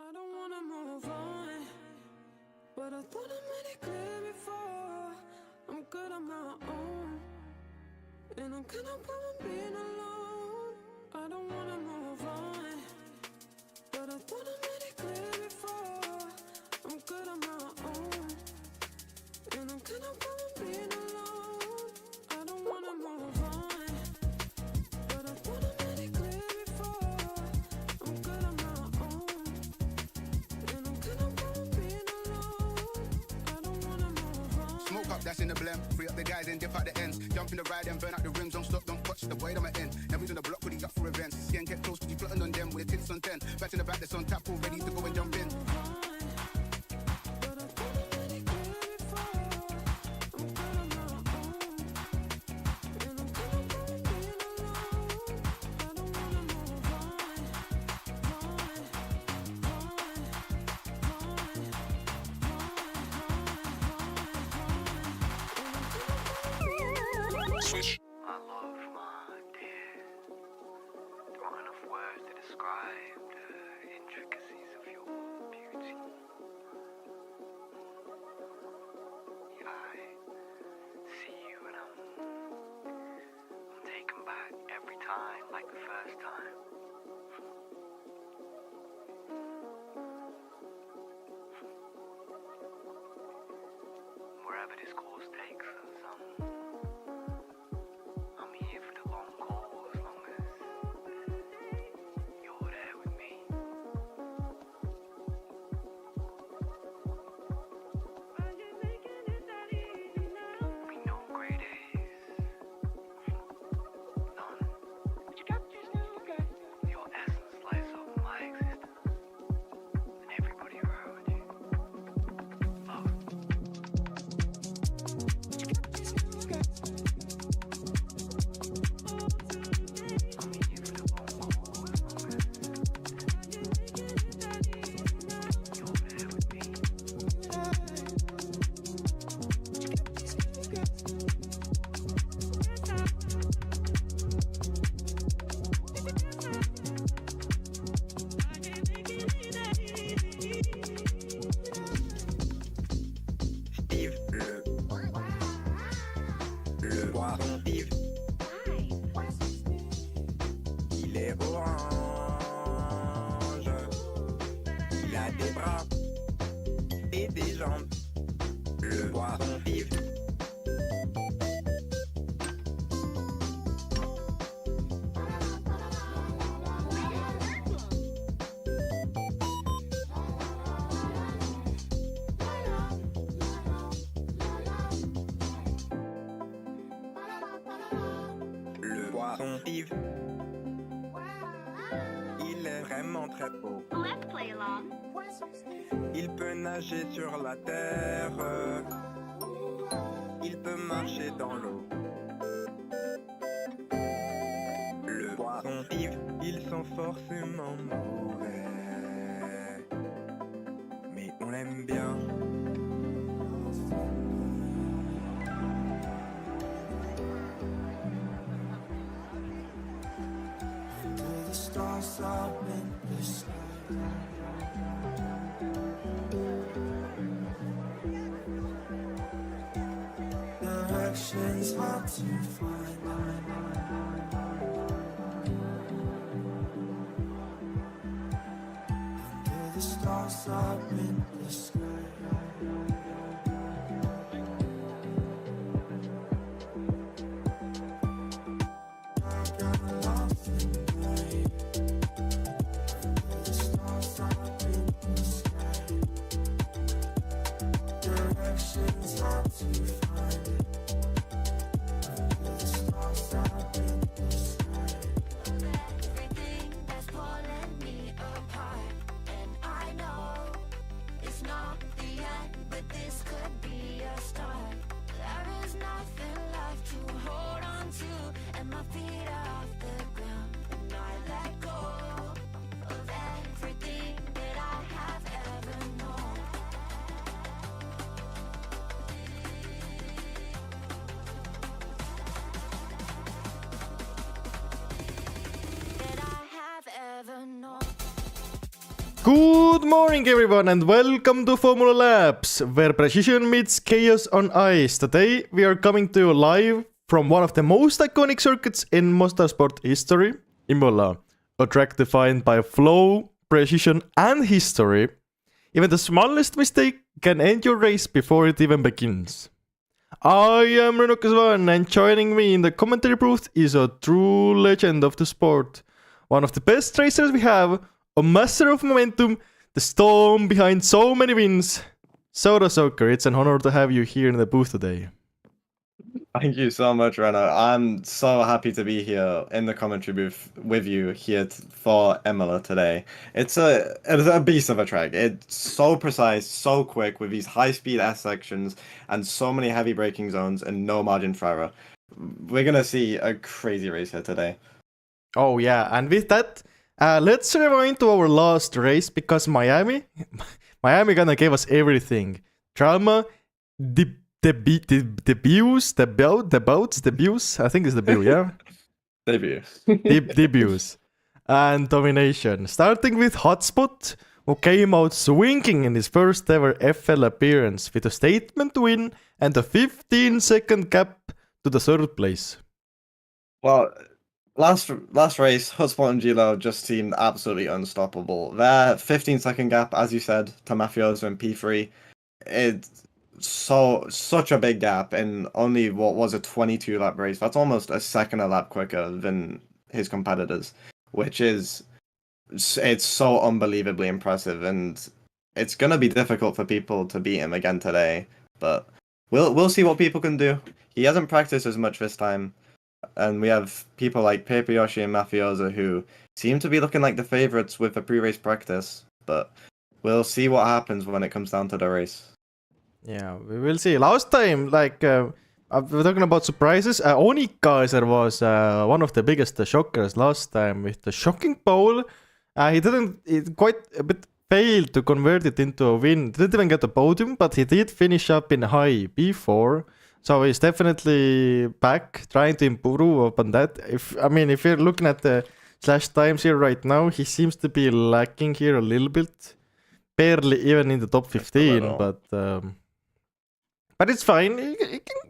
I don't wanna move on, but I thought I made it clear before. I'm good on my own, and I'm kinda problem being alone. I don't wanna move on, but I thought I made it clear before. I'm good on my own, and I'm kinda problem being alone. I don't wanna move on, but I thought I made it clear before. I'm good on my own, and I'm kinda problem being alone. I don't wanna move on. Smoke up, that's in the blem. Free up the guys and dip out the ends. Jump in the ride and burn out the rims. Don't stop, don't watch the boy that I'm in. Never on the block with the up for events. See and get close, cause you plotting on them with the tits on 10. Back in the back, that's on tap, all ready to go and jump in. Switch. I love my dear. There aren't enough words to describe the intricacies of your beauty. I see you and I'm taken back every time, like the first time. Wherever this course takes us, I'm here for the long haul as long as you're there with me. We know great days. None. Your essence lights up my existence and everybody around you. Love. Steve, le poisson Steve, il est orange, il a des bras et des jambes, le poisson Steve. Le poisson Steve, il est vraiment très beau. Let's play along. Il peut nager sur la terre, il peut marcher dans l'eau. Le poisson Steve, ils sont forcément mauvais, mais on l'aime bien. Under the stars up in the sky. Directions hard to find. Under the stars up in the sky. I got lost in the night. Under the stars up in the sky. Directions hard to find. Under the stars up in the sky. Everything that's pulling me apart, and I know it's not the end, but this could be a start. There is nothing left to hold on to, and my feet are off the ground, and I let go of everything that I have ever known. morning, everyone, and welcome to Formula Labs, where precision meets chaos on ice. Today, we are coming to you live from one of the most iconic circuits in motorsport history, Imola, a track defined by flow, precision, and history. Even the smallest mistake can end your race before it even begins. I am Reno, and joining me in the commentary booth is a true legend of the sport. One of the best racers we have, a master of momentum, the storm behind so many wins. Soda Soaker, it's an honor to have you here in the booth today. Thank you so much, Reno. I'm so happy to be here in the commentary booth with you here for Emilia today. It's a beast of a track. It's so precise, so quick with these high-speed S sections and so many heavy braking zones and no margin for error. We're gonna see a crazy race here today. Oh yeah, and with that, let's rewind to our last race because Miami gonna give us everything. Drama, the views, the views. I think it's the view, yeah. Debuts and domination. Starting with Hotspot, who came out swinging in his first ever FL appearance with a statement win and a 15-second gap to the third place. Well, last race, Hotspot and Gilo just seemed absolutely unstoppable. Their 15-second gap, as you said, to Mafioso and P3, it's such a big gap in only what was a 22-lap race. That's almost a second a lap quicker than his competitors, which is it's so unbelievably impressive, and it's gonna be difficult for people to beat him again today. But we'll see what people can do. He hasn't practiced as much this time. And we have people like Pepe Yoshi and Mafioso who seem to be looking like the favorites with the pre-race practice. But we'll see what happens when it comes down to the race. Yeah, we will see. Last time, we're talking about surprises. Onikaiser was one of the biggest shockers last time with the shocking pole. It quite a bit failed to convert it into a win. Didn't even get a podium, but he did finish up in high P4. So he's definitely back, trying to improve upon that. If you're looking at the slash times here right now, he seems to be lacking here a little bit, barely even in the top 15. But it's fine.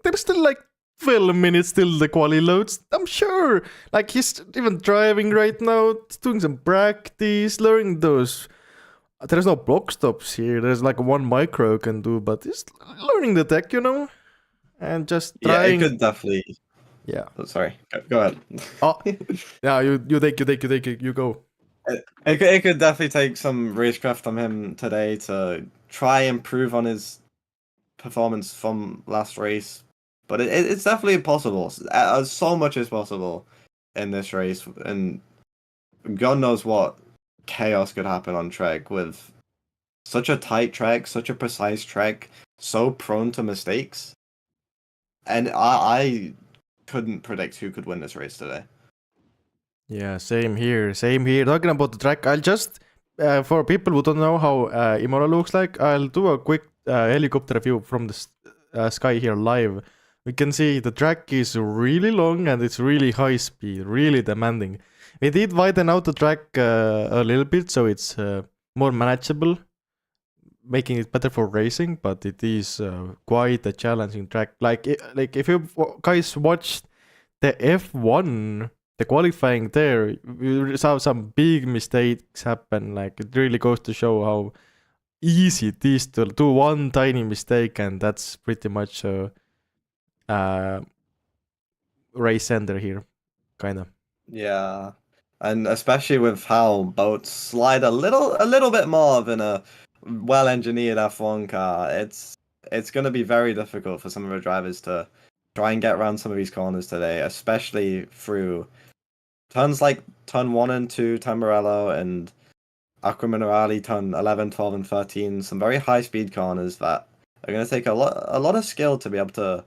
There's still like 12 minutes till the quali loads. I'm sure. Like he's even driving right now, doing some practice, learning those. There's no block stops here. There's like one micro can do, but he's learning the tech, you know. And just trying. Yeah, it could definitely. Yeah. Oh, sorry. Go ahead. Oh, yeah. You take it. You go. It could definitely take some racecraft from him today to try improve on his performance from last race, but it's definitely possible. So much is possible in this race, and God knows what chaos could happen on track with such a tight track, such a precise track, so prone to mistakes. And I couldn't predict who could win this race today. Yeah, same here. Talking about the track, I'll just, for people who don't know how Imola looks like, I'll do a quick helicopter view from the sky here live. We can see the track is really long and it's really high speed, really demanding. We did widen out the track a little bit, so it's more manageable, making it better for racing, but it is quite a challenging track. Like if you guys watched the F1, the qualifying there, we saw some big mistakes happen. Like it really goes to show how easy it is to do one tiny mistake, and that's pretty much a race ender here, kind of. Yeah, and especially with how boats slide a little bit more than a well-engineered F1 car, it's going to be very difficult for some of the drivers to try and get around some of these corners today, especially through turns like turn 1 and 2, Tamburello, and Acqua Minerale, turn 11, 12, and 13. Some very high-speed corners that are going to take a lot of skill to be able to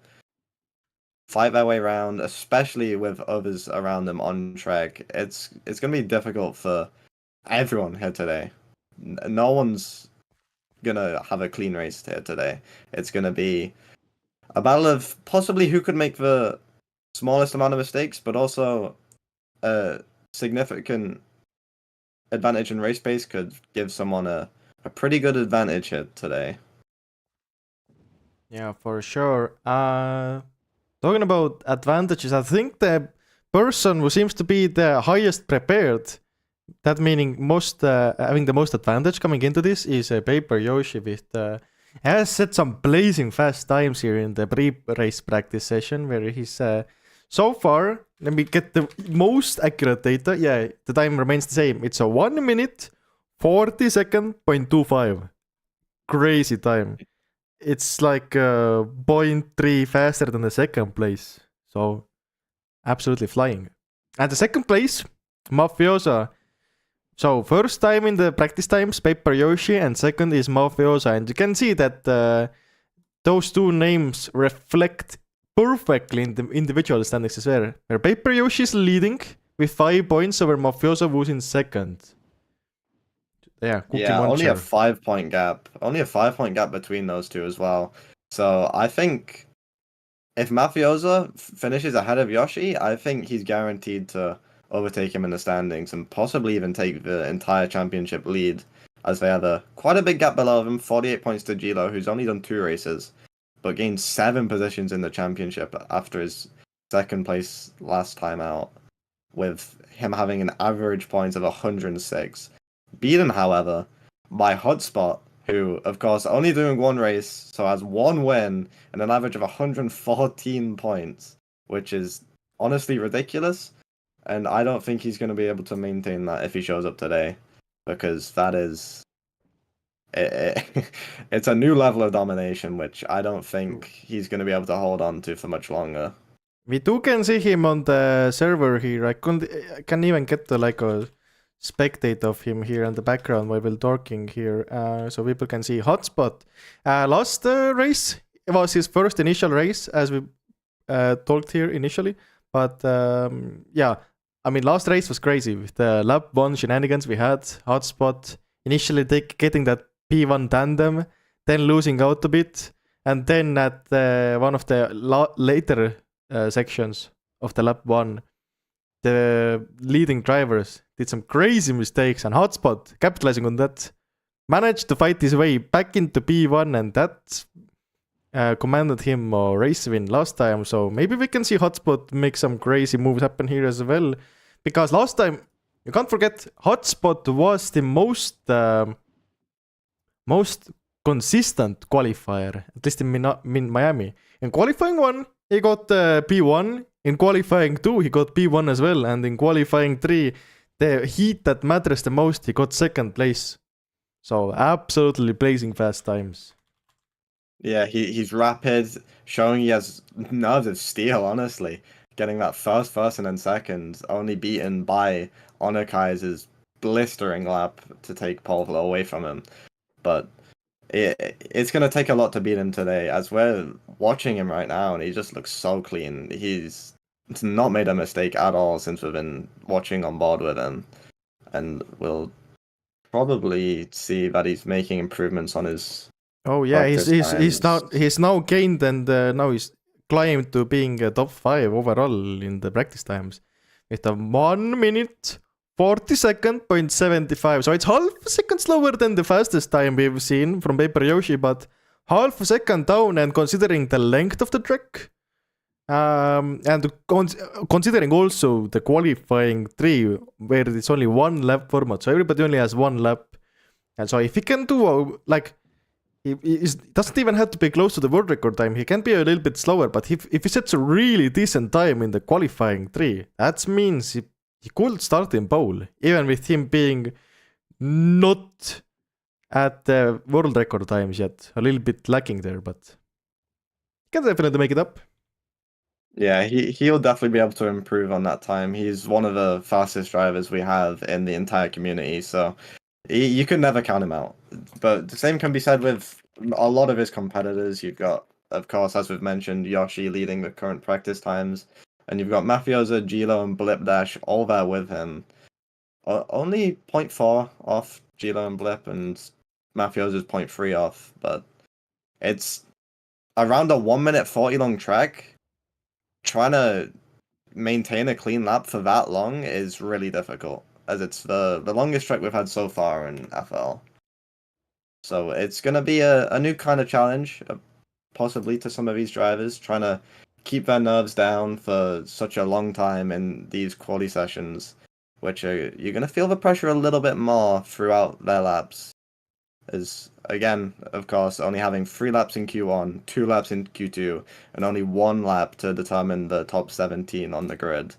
fight their way around, especially with others around them on track. It's going to be difficult for everyone here today. No one's gonna have a clean race here today. It's gonna be a battle of possibly who could make the smallest amount of mistakes, but also a significant advantage in race pace could give someone a a pretty good advantage here today. Yeah, for sure. Talking about advantages, I think the person who seems to be the highest prepared, that meaning most having the most advantage coming into this, is Paper Yoshi with has set some blazing fast times here in the pre-race practice session where he's so far. Let me get the most accurate data. Yeah, the time remains the same. It's a 1 minute 40 second 0.25. Crazy time. It's like 0.3 faster than the second place. So absolutely flying. And the second place, Mafiosa. So first time in the practice times, Paper Yoshi, and second is Mafiosa. And you can see that those two names reflect perfectly in the individual standings as well. Where Paper Yoshi is leading with 5 points over Mafiosa, who's in second. Yeah, only a 5-point gap. Only a 5-point gap between those two as well. So I think if Mafiosa finishes ahead of Yoshi, I think he's guaranteed to overtake him in the standings and possibly even take the entire championship lead, as they have quite a big gap below him. 48 points to Gilo, who's only done 2 races, but gained 7 positions in the championship after his second place last time out, with him having an average points of 106. Beaten, however, by Hotspot, who, of course, only doing 1 race, so has 1 win and an average of 114 points, which is honestly ridiculous. And I don't think he's going to be able to maintain that if he shows up today, because that is... it's a new level of domination, which I don't think he's going to be able to hold on to for much longer. We too can see him on the server here. I can even get the like a spectate of him here in the background while we're talking here, so people can see Hotspot. Last race was his first initial race, as we talked here initially. But yeah, I mean, last race was crazy with the lap 1 shenanigans we had. Hotspot initially getting that P1 tandem, then losing out a bit, and then at one of the later sections of the lap 1, the leading drivers did some crazy mistakes, and Hotspot, capitalizing on that, managed to fight his way back into P1, and that commanded him a race win last time. So maybe we can see Hotspot make some crazy moves happen here as well, because last time, you can't forget, Hotspot was the most consistent qualifier, at least in Miami. In qualifying 1, he got P1. In qualifying 2, he got P1 as well. And in qualifying 3, the heat that matters the most, he got second place. So absolutely blazing fast times. Yeah, he's rapid, showing he has nerves of steel, honestly. Getting that first and then second, only beaten by Onokai's blistering lap to take pole away from him. But it's going to take a lot to beat him today, as we're watching him right now, and he just looks so clean. He's not made a mistake at all since we've been watching on board with him. And we'll probably see that he's making improvements on his... Oh yeah, he's now gained, and now he's climbed to being a top 5 overall in the practice times with a 1 minute 40 second 0.75. So it's half a second slower than the fastest time we've seen from Paper Yoshi, but half a second down, and considering the length of the track, and considering also the qualifying 3 where it's only 1 lap format, so everybody only has 1 lap. And so if he can do he doesn't even have to be close to the world record time. He can be a little bit slower, but if he sets a really decent time in the qualifying 3, that means he could start in pole, even with him being not at the world record times yet. A little bit lacking there, but he can definitely make it up. Yeah, he'll definitely be able to improve on that time. He's one of the fastest drivers we have in the entire community, so you could never count him out. But the same can be said with a lot of his competitors. You've got, of course, as we've mentioned, Yoshi leading the current practice times. And you've got Mafiosa, Gilo, and Blip Dash all there with him. Only 0.4 off Gilo and Blip, and Mafiosa's 0.3 off. But it's around a 1 minute 40 long track. Trying to maintain a clean lap for that long is really difficult, as it's the longest track we've had so far in FL. So it's going to be a new kind of challenge, possibly to some of these drivers, trying to keep their nerves down for such a long time in these quali sessions, which you're going to feel the pressure a little bit more throughout their laps. As again, of course, only having 3 laps in Q1, 2 laps in Q2, and only 1 lap to determine the top 17 on the grid,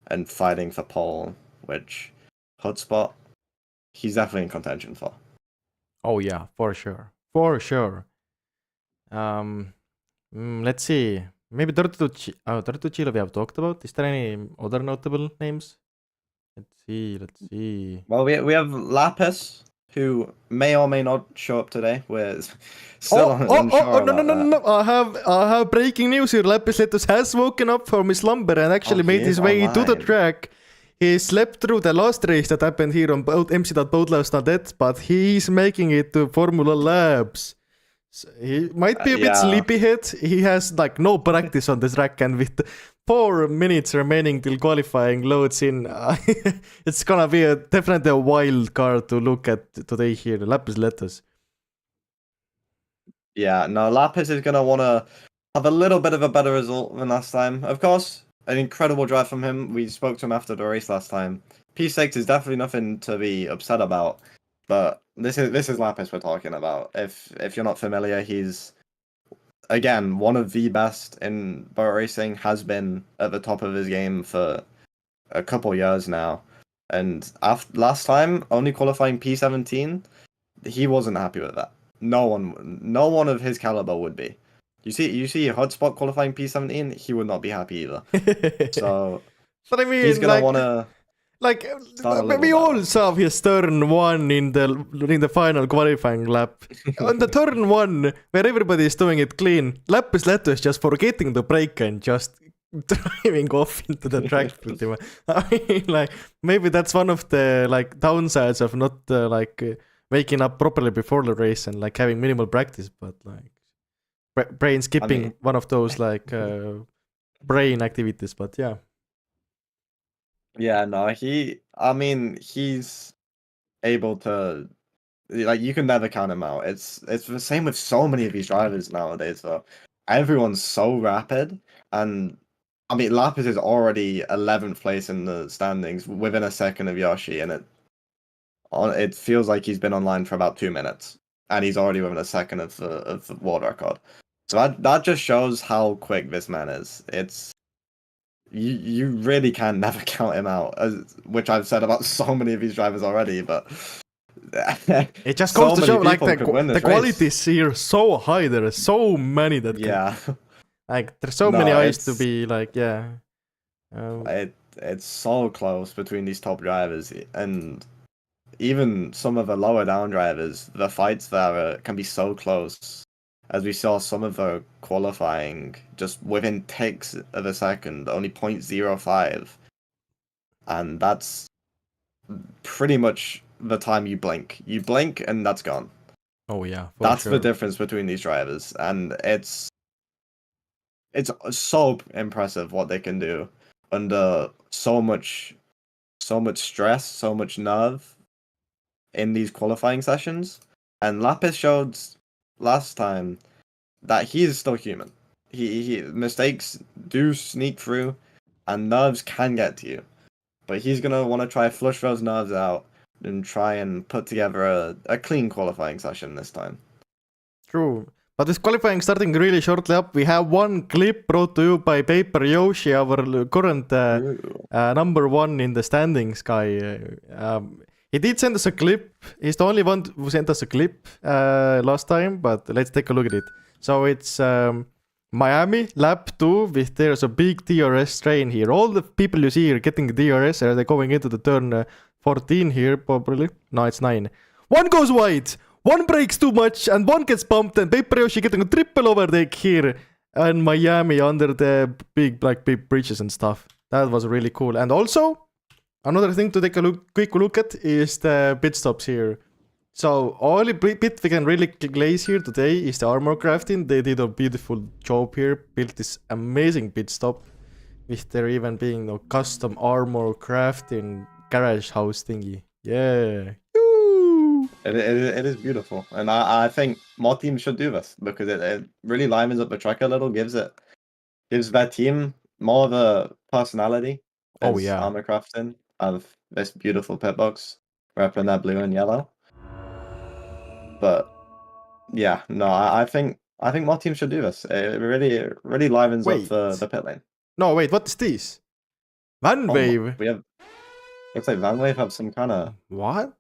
and fighting for pole, which Hotspot, he's definitely in contention for. Oh yeah, for sure. For sure. Let's see. Maybe 32 Chile we have talked about. Is there any other notable names? Let's see. Well, we have Lapis, who may or may not show up today. We're still unsure about No. I have breaking news here. Lapisletus has woken up from his slumber and actually made his way to the track. He slept through the last race that happened here on MC.boatlabs.net, but he's making it to Formula Labs. So he might be a bit sleepyhead. He has like no practice on the track, and with 4 minutes remaining till qualifying loads in, it's gonna be definitely a wild card to look at today here. Lapisletus. Yeah, no, Lapis is gonna want to have a little bit of a better result than last time. Of course, an incredible drive from him. We spoke to him after the race last time. P6 is definitely nothing to be upset about, but this is Lapis we're talking about. If you're not familiar, he's again one of the best in boat racing. Has been at the top of his game for a couple years now, and last time only qualifying P17, he wasn't happy with that. No one of his caliber would be. You see Hotspot qualifying P17, he would not be happy either. So but I mean, he's gonna wanna we all saw his turn 1 in the final qualifying lap. On the turn 1, where everybody is doing it clean, Lapisletus is just forgetting the brake and just driving off into the track pretty much. I mean, like, maybe that's one of the like downsides of not waking up properly before the race and like having minimal practice, but like brain skipping, one of those like brain activities. But yeah. Yeah, no, he's able to, like, you can never count him out. It's the same with so many of these drivers nowadays, though. Everyone's so rapid, and I mean, Lapis is already 11th place in the standings within a second of Yoshi, and it feels like he's been online for about 2 minutes, and he's already within a second of the world record. So that just shows how quick this man is. You really can never count him out, which I've said about so many of these drivers already, but it just goes to show like the quality is here so high. There are so many that like there's so many eyes to be like it's so close between these top drivers, and even some of the lower down drivers, the fights there can be so close. As we saw some of the qualifying just within ticks of a second, only 0.05. And that's pretty much the time you blink. You blink and that's gone. Oh yeah. That's the difference between these drivers. And it's so impressive what they can do under so much stress, so much nerve in these qualifying sessions. And Lapis showed last time that he is still human. He mistakes do sneak through, and nerves can get to you. But he's gonna want to try flush those nerves out and try and put together a clean qualifying session this time. True. But with qualifying starting really shortly up, we have one clip brought to you by Paper Yoshi, our current number 1 in the standings guy. He did send us a clip. He's the only one who sent us a clip last time, but let's take a look at it. So it's Miami, lap 2, with there's a big DRS train here. All the people you see here getting DRS, are they going into the turn 14 here, probably? No, it's 9. One goes wide, one breaks too much, and one gets bumped, and Paper Yoshi getting a triple overtake here in Miami under the big bridges and stuff. That was really cool. And also, another thing to take a quick look at is the pit stops here. So only bit we can really glaze here today is the armor crafting. They did a beautiful job here, built this amazing pit stop, with there even being no custom armor crafting garage house thingy. Yeah. Woo! It is beautiful, and I think more teams should do this because it really livens up the track a little, gives their team more of a personality. Oh, As yeah. Armor Crafting of this beautiful pit box, repping their blue and yellow. But yeah, no, I think more teams should do this. It really livens up Wait. the pit lane. No, wait, what is this? Van Oh, Wave. we have. Looks like Van Wave have some kind What?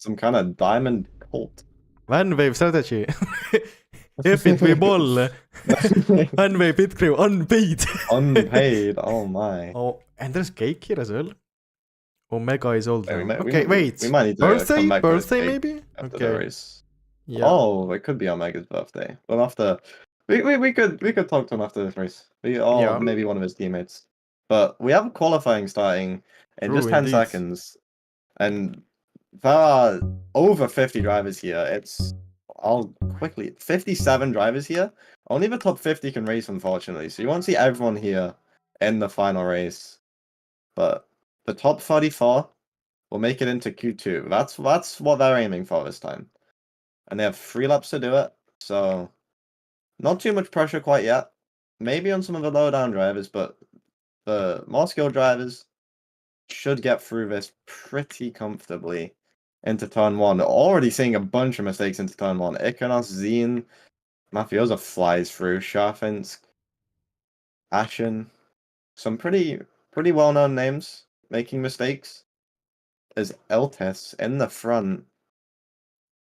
of diamond cult. Van Wave strategy. If it be ball. Van Wave pit crew unpaid. Unpaid. Oh my. Oh, and there's cake here as well. Omega is old. Wait, now. we Okay, wait. We might need to come back to this Birthday cake maybe? after the Okay. race. Yeah. Oh, it could be Omega's birthday. Well, after we could talk to him after this race. Yeah. Maybe one of his teammates. But we have qualifying starting in True, just 10 indeed. seconds, and there are over 50 drivers here. I'll quickly 57 drivers here. Only the top 50 can race, unfortunately. So you won't see everyone here in the final race. But the top 34 will make it into Q2. That's what they're aiming for this time. And they have 3 laps to do it. So not too much pressure quite yet. Maybe on some of the lower down drivers, but the more skilled drivers should get through this pretty comfortably into turn 1. Already seeing a bunch of mistakes into turn 1. Ikonos, Zine, Mafiosa flies through, Sharfinsk, Ashen. Some pretty well-known names making mistakes. There's Eltis in the front,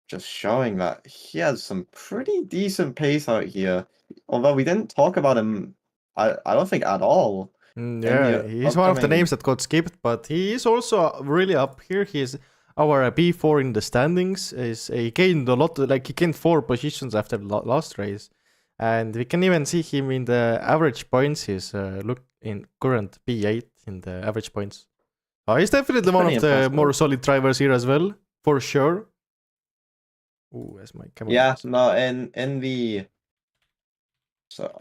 just showing that he has some pretty decent pace out here. Although we didn't talk about him, I don't think at all. Yeah, he's one of the names that got skipped, but he is also really up here. He's our B4 in the standings. He gained a lot, like he gained 4 positions after the last race. And we can even see him in the average points. He's look in current B8 in the average points. He's definitely one of the more solid drivers here as well, for sure. Ooh, where's my camera? Yeah, no, in the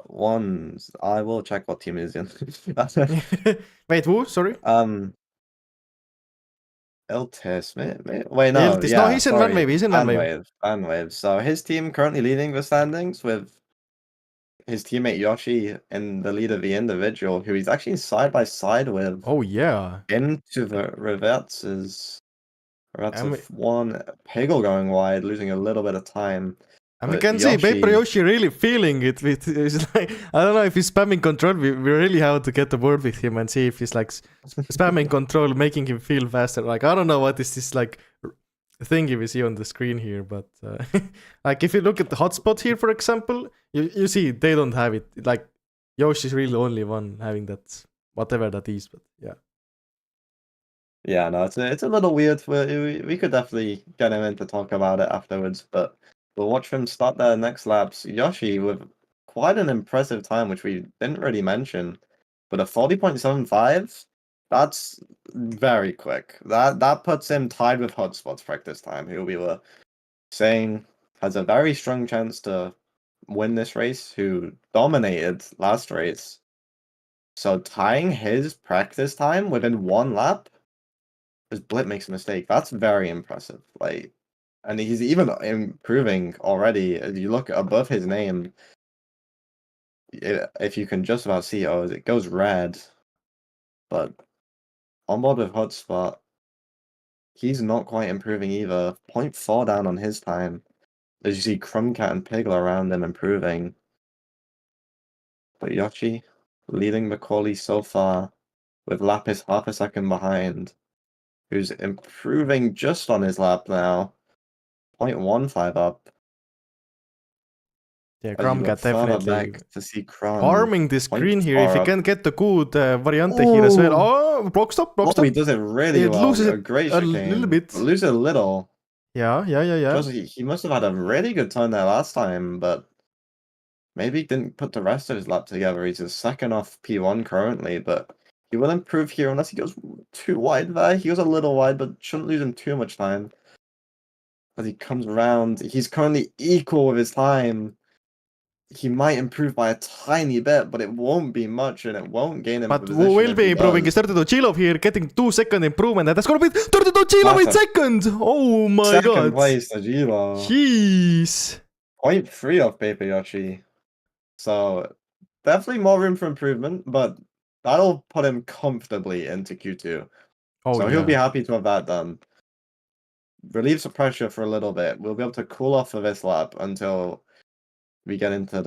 ones, I will check what team is in. Wait, who? Sorry. Eltis, wait, no, Eltis. yeah, No, he's in Van Wave. He's in Van Wave. Van Wave. So his team currently leading the standings with his teammate Yoshi in the lead of the individual, who he's actually side by side with. Oh yeah. Into the reverts of one. Peggle going wide, losing a little bit of time. And we can see Paper Yoshi really feeling it. It's like, I don't know if he's spamming control. We really have to get a word with him and see if he's like spamming control, making him feel faster. Like, I don't know what is this like thingy we see on the screen here, but like if you look at the hotspot here, for example, you see they don't have it. Like Yoshi's really the only one having that, whatever that is. But yeah. Yeah, no, it's a little weird. We could definitely get him in to talk about it afterwards, but we'll watch him start their next laps. Yoshi with quite an impressive time, which we didn't really mention, but a 40.75. That's very quick. That puts him tied with Hotspot's practice time, who we were saying has a very strong chance to win this race, who dominated last race. So tying his practice time within 1 lap, as Blit makes a mistake, that's very impressive. Like, and he's even improving already. As you look above his name, if you can just about see, it goes red. But on board with Hotspot, he's not quite improving either. 0.4 down on his time. As you see Crumbcat and Piggle around him improving. But Yoshi leading the quali so far, with Lapis half a second behind, who's improving just on his lap now. 0.15 up. Yeah, Crumbcat definitely to see Crumb farming this green here. If he can get the good variante here as well. Oh, block stop. He does it really well. Loses a great little bit. Loses a little. Yeah. He must have had a really good turn there last time, but maybe he didn't put the rest of his lap together. He's a second off P1 currently, but he will improve here unless he goes too wide there. He goes a little wide, but shouldn't lose him too much time. As he comes around, he's currently equal with his time. he might improve by a tiny bit, but it won't be much, and it won't gain him. But who will be improving is 32 Chilov here, getting 2-second improvement, and that's gonna be 32 Chilov in second! Oh my Second god! place to Gilo. Jeez! 0.3 of Paper Yoshi. So definitely more room for improvement, but that'll put him comfortably into Q2. Oh, so yeah. he'll be happy to have that done. Relieves the pressure for a little bit. We'll be able to cool off for this lap until we get into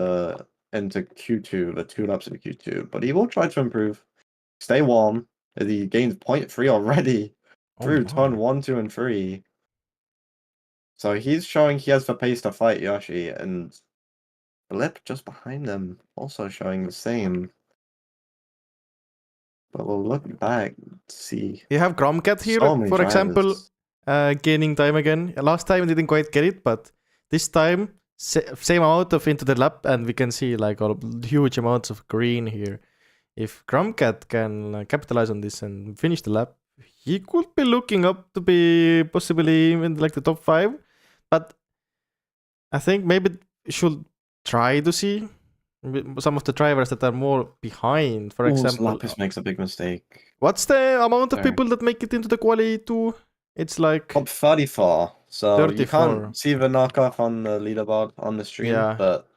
Q2, the 2 laps of Q2. But he will try to improve. Stay warm. As he gains 0.3 already through turn 1, 2, and 3. So he's showing he has the pace to fight Yoshi, and Blip just behind them, also showing the same. But we'll look back to see. You have Gromcat here, So many for example, drivers. gaining time again. Last time he didn't quite get it, but this time, same amount of into the lap, and we can see like huge amounts of green here. If Gromcat can capitalize on this and finish the lap, he could be looking up to be possibly even like the top 5. But I think maybe should try to see some of the drivers that are more behind. For example, Lapis makes a big mistake. What's the amount of Sorry. people that make it into the quali 2? It's like Top 34. So 34. you can't see the knockoff on the leaderboard on the stream, Yeah. but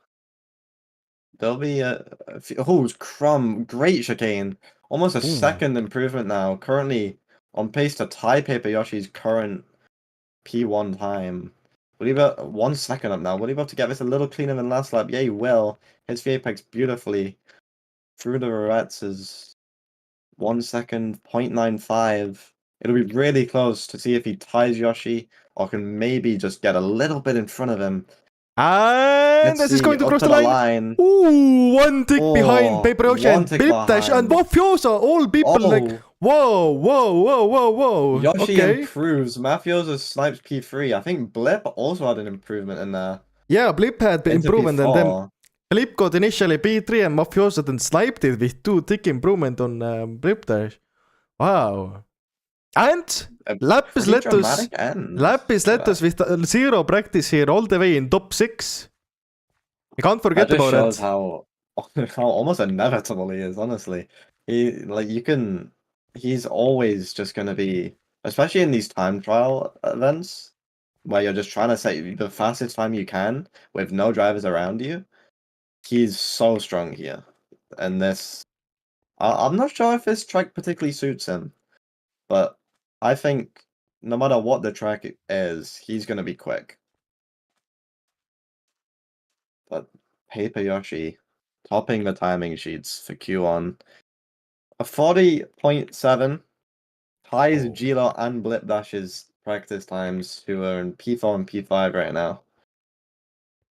there'll be a few. Oh, Crumb, great chicane. Almost a second improvement now. Currently on pace to tie Paper Yoshi's current P1 time. Will he be 1 second up now? Will he be able to get this a little cleaner than last lap? Yeah, he will. Hits the apex beautifully. Through the Rurettes is 1 second, 0.95. It'll be really close to see if he ties Yoshi or can maybe just get a little bit in front of him. And this is going to cross the line. Ooh, 1 tick behind Paper Yoshi and Blip Dash and Mafiosa. All people like, whoa. Yoshi improves. Mafiosa's snipes P3. I think Blip also had an improvement in there. Yeah, Blip had the improvement, P4. and then Blip got initially P3 and Mafiosa then sniped it with 2 tick improvement on Blip Dash. Wow. And Lapis let us with 0 practice here all the way in top 6. You can't forget that about shows it. how almost inevitable he is, honestly. He's always just gonna be, especially in these time trial events where you're just trying to set the fastest time you can with no drivers around you. He's so strong here. And this I'm not sure if this track particularly suits him, but I think no matter what the track is, he's going to be quick. But Paper Yoshi topping the timing sheets for Q1. A 40.7 ties Gilo and Blip Dash's practice times, who are in P4 and P5 right now.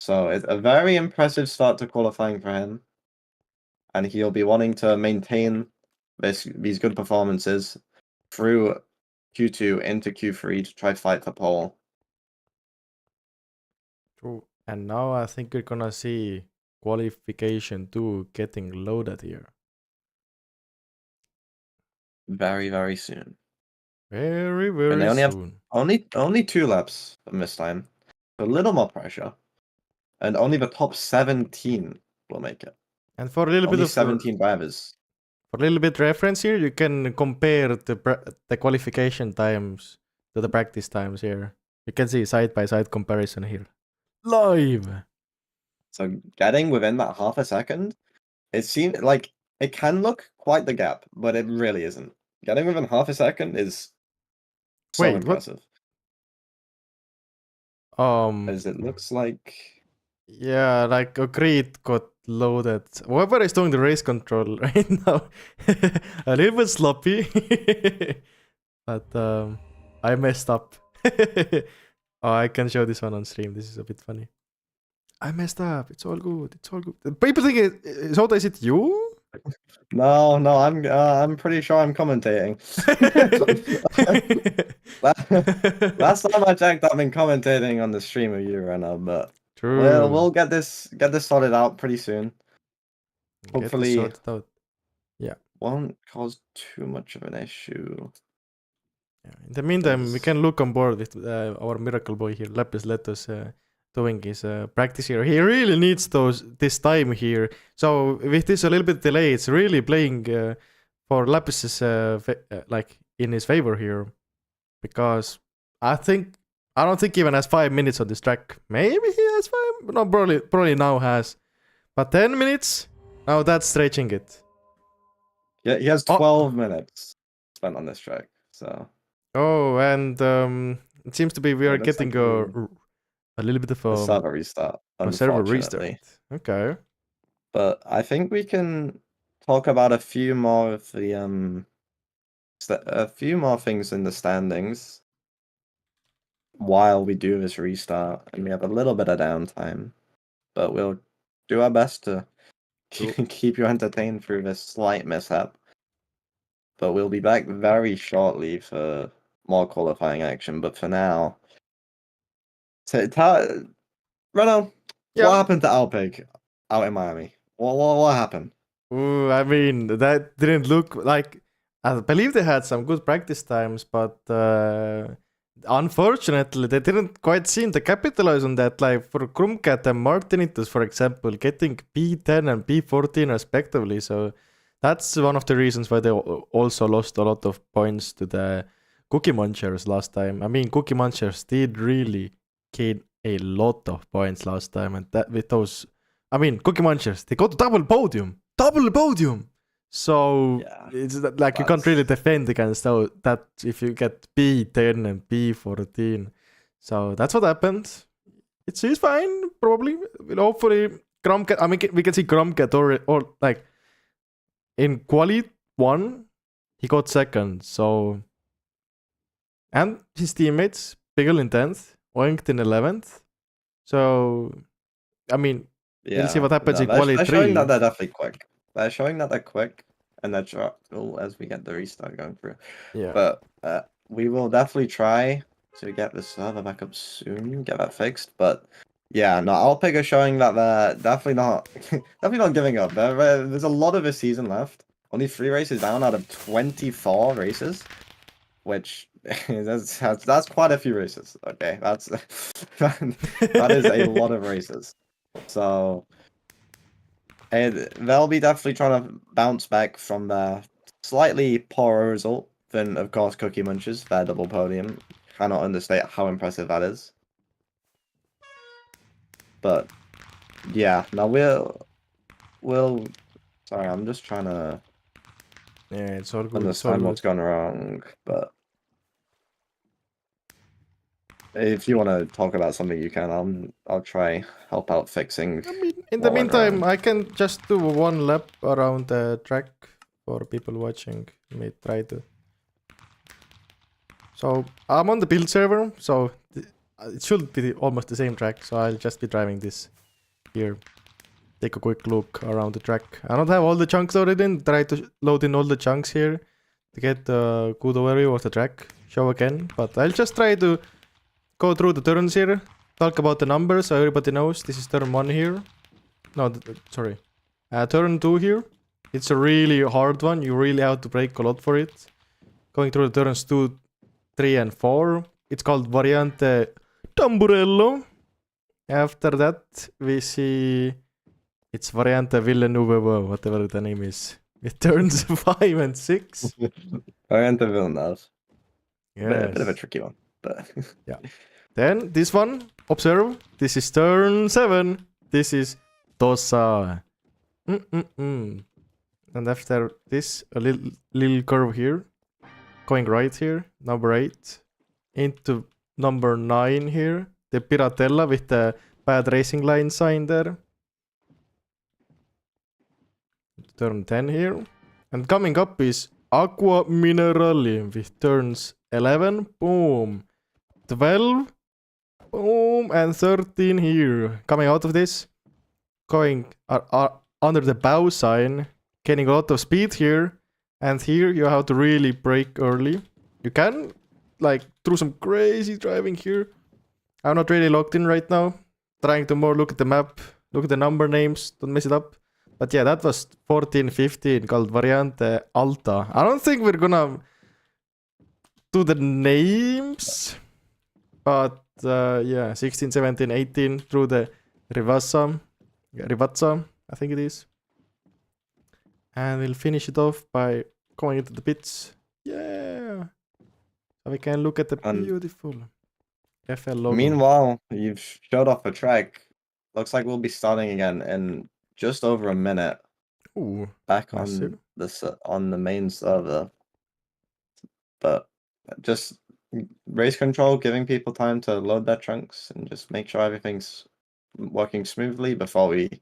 So it's a very impressive start to qualifying for him. And he'll be wanting to maintain these good performances through Q2 into Q3 to try fight for pole. True. And now I think we're gonna see qualification 2 getting loaded here. Very, very soon. Very and they only soon. Have only 2 laps from this time. A little more pressure. And only the top 17 will make it. And for a little only bit of 17 drivers. For a little bit reference here, you can compare the qualification times to the practice times here. You can see side-by-side comparison here. Live! So getting within that half a second, it seems like it can look quite the gap, but it really isn't. Getting within half a second is so impressive. As it looks like... Yeah, like Agreed got loaded. Whoever is doing the race control right now, a little bit sloppy. But I messed up. Oh, I can show this one on stream. This is a bit funny. I messed up. It's all good. It's all good. People think Soda, is it you? No, I'm pretty sure I'm commentating. Last time I checked, I've been commentating on the stream of you, Reno, but True. We'll get this sorted out pretty soon. Hopefully, sorted out. Yeah, won't cause too much of an issue. Yeah. In the meantime, we can look on board with our miracle boy here, Lapis Letos, doing his practice here. He really needs this time here. So with this a little bit delay, it's really playing for Lapis's like in his favor here, because I don't think he even has 5 minutes on this track. Maybe he has 5. No, probably now has. But 10 minutes? Now that's stretching it. Yeah, he has 12 minutes spent on this track. So. Oh, and it seems to be we are getting a little bit of a server restart. A server restart. Okay. But I think we can talk about a few more of the a few more things in the standings while we do this restart, and we have a little bit of downtime, but we'll do our best to keep you entertained through this slight mishap. But we'll be back very shortly for more qualifying action. But for now, so Reno, what happened to Alpig out in Miami? What happened? Ooh, I mean, that didn't look like. I believe they had some good practice times, but unfortunately, they didn't quite seem to capitalize on that. Like for Krumcat and Martinitus, for example, getting P10 and P14 respectively. So that's one of the reasons why they also lost a lot of points to the Cookie Munchers last time. I mean, Cookie Munchers did really gain a lot of points last time, and that with those, I mean, Cookie Munchers, they got to double podium. So it's like you can't really defend against that if you get P10 and P14. So that's what happened. It's fine, probably. Hopefully, Krumcat. I mean, we can see Krumcat or like in quali 1, he got second. So, and his teammates, Piggle in 10th, Oinkt in 11th. So, I mean, we'll see what happens in quali 3. They're showing that they're definitely quick. They're showing that they're quick, and they're droppable as we get the restart going through. Yeah. But we will definitely try to get the server back up soon, get that fixed. But yeah, no, Alpig are showing that they're definitely not giving up. There's a lot of the season left. Only 3 races down out of 24 races, which that's quite a few races. Okay, that is a lot of races. So. They'll be definitely trying to bounce back from their slightly poorer result than, of course, Cookie Munchers, their double podium. Cannot understate how impressive that is. But, yeah, now we'll... Sorry, I'm just trying to it's all good. understand what's gone wrong, but... If you want to talk about something, you can. I'll try help out fixing. I mean, in the meantime, I can just do 1 lap around the track for people watching. May try to. So I'm on the build server, so it should be almost the same track. So I'll just be driving this here. Take a quick look around the track. I don't have all the chunks loaded in. Try to load in all the chunks here to get a good overview of the track. Show again, but I'll just try to go through the turns here, talk about the numbers so everybody knows. This is turn 1 here. No, sorry. Turn 2 here. It's a really hard one. You really have to brake a lot for it. Going through the turns 2, 3 and 4. It's called Variante Tamburello. After that, we see it's Variante Villeneuve, whatever the name is. It turns 5 and 6. Variante Villeneuve. Yeah, bit of a tricky one. But yeah. Then this one, observe. This is turn 7. This is Tosa. And after this, a little curve here. Going right here, number 8. Into number 9 here. The Piratella with the bad racing line sign there. Turn 10 here. And coming up is Aqua Minerali with turns 11. Boom. 12. Boom. And 13 here. Coming out of this. Going under the bow sign. Getting a lot of speed here. And here you have to really brake early. You can like through some crazy driving here. I'm not really locked in right now. Trying to more look at the map. Look at the number names. Don't mess it up. But yeah, that was 14-15 called Variante Alta. I don't think we're gonna do the names. But yeah, 16, 17, 18 through the Rivazza, I think it is. And we'll finish it off by going into the pits. Yeah. So we can look at the And beautiful FL logo. meanwhile, you've showed off a track. Looks like we'll be starting again in just over a minute. Ooh, Back massive. on the main server. But just race control, giving people time to load their trunks and just make sure everything's working smoothly before we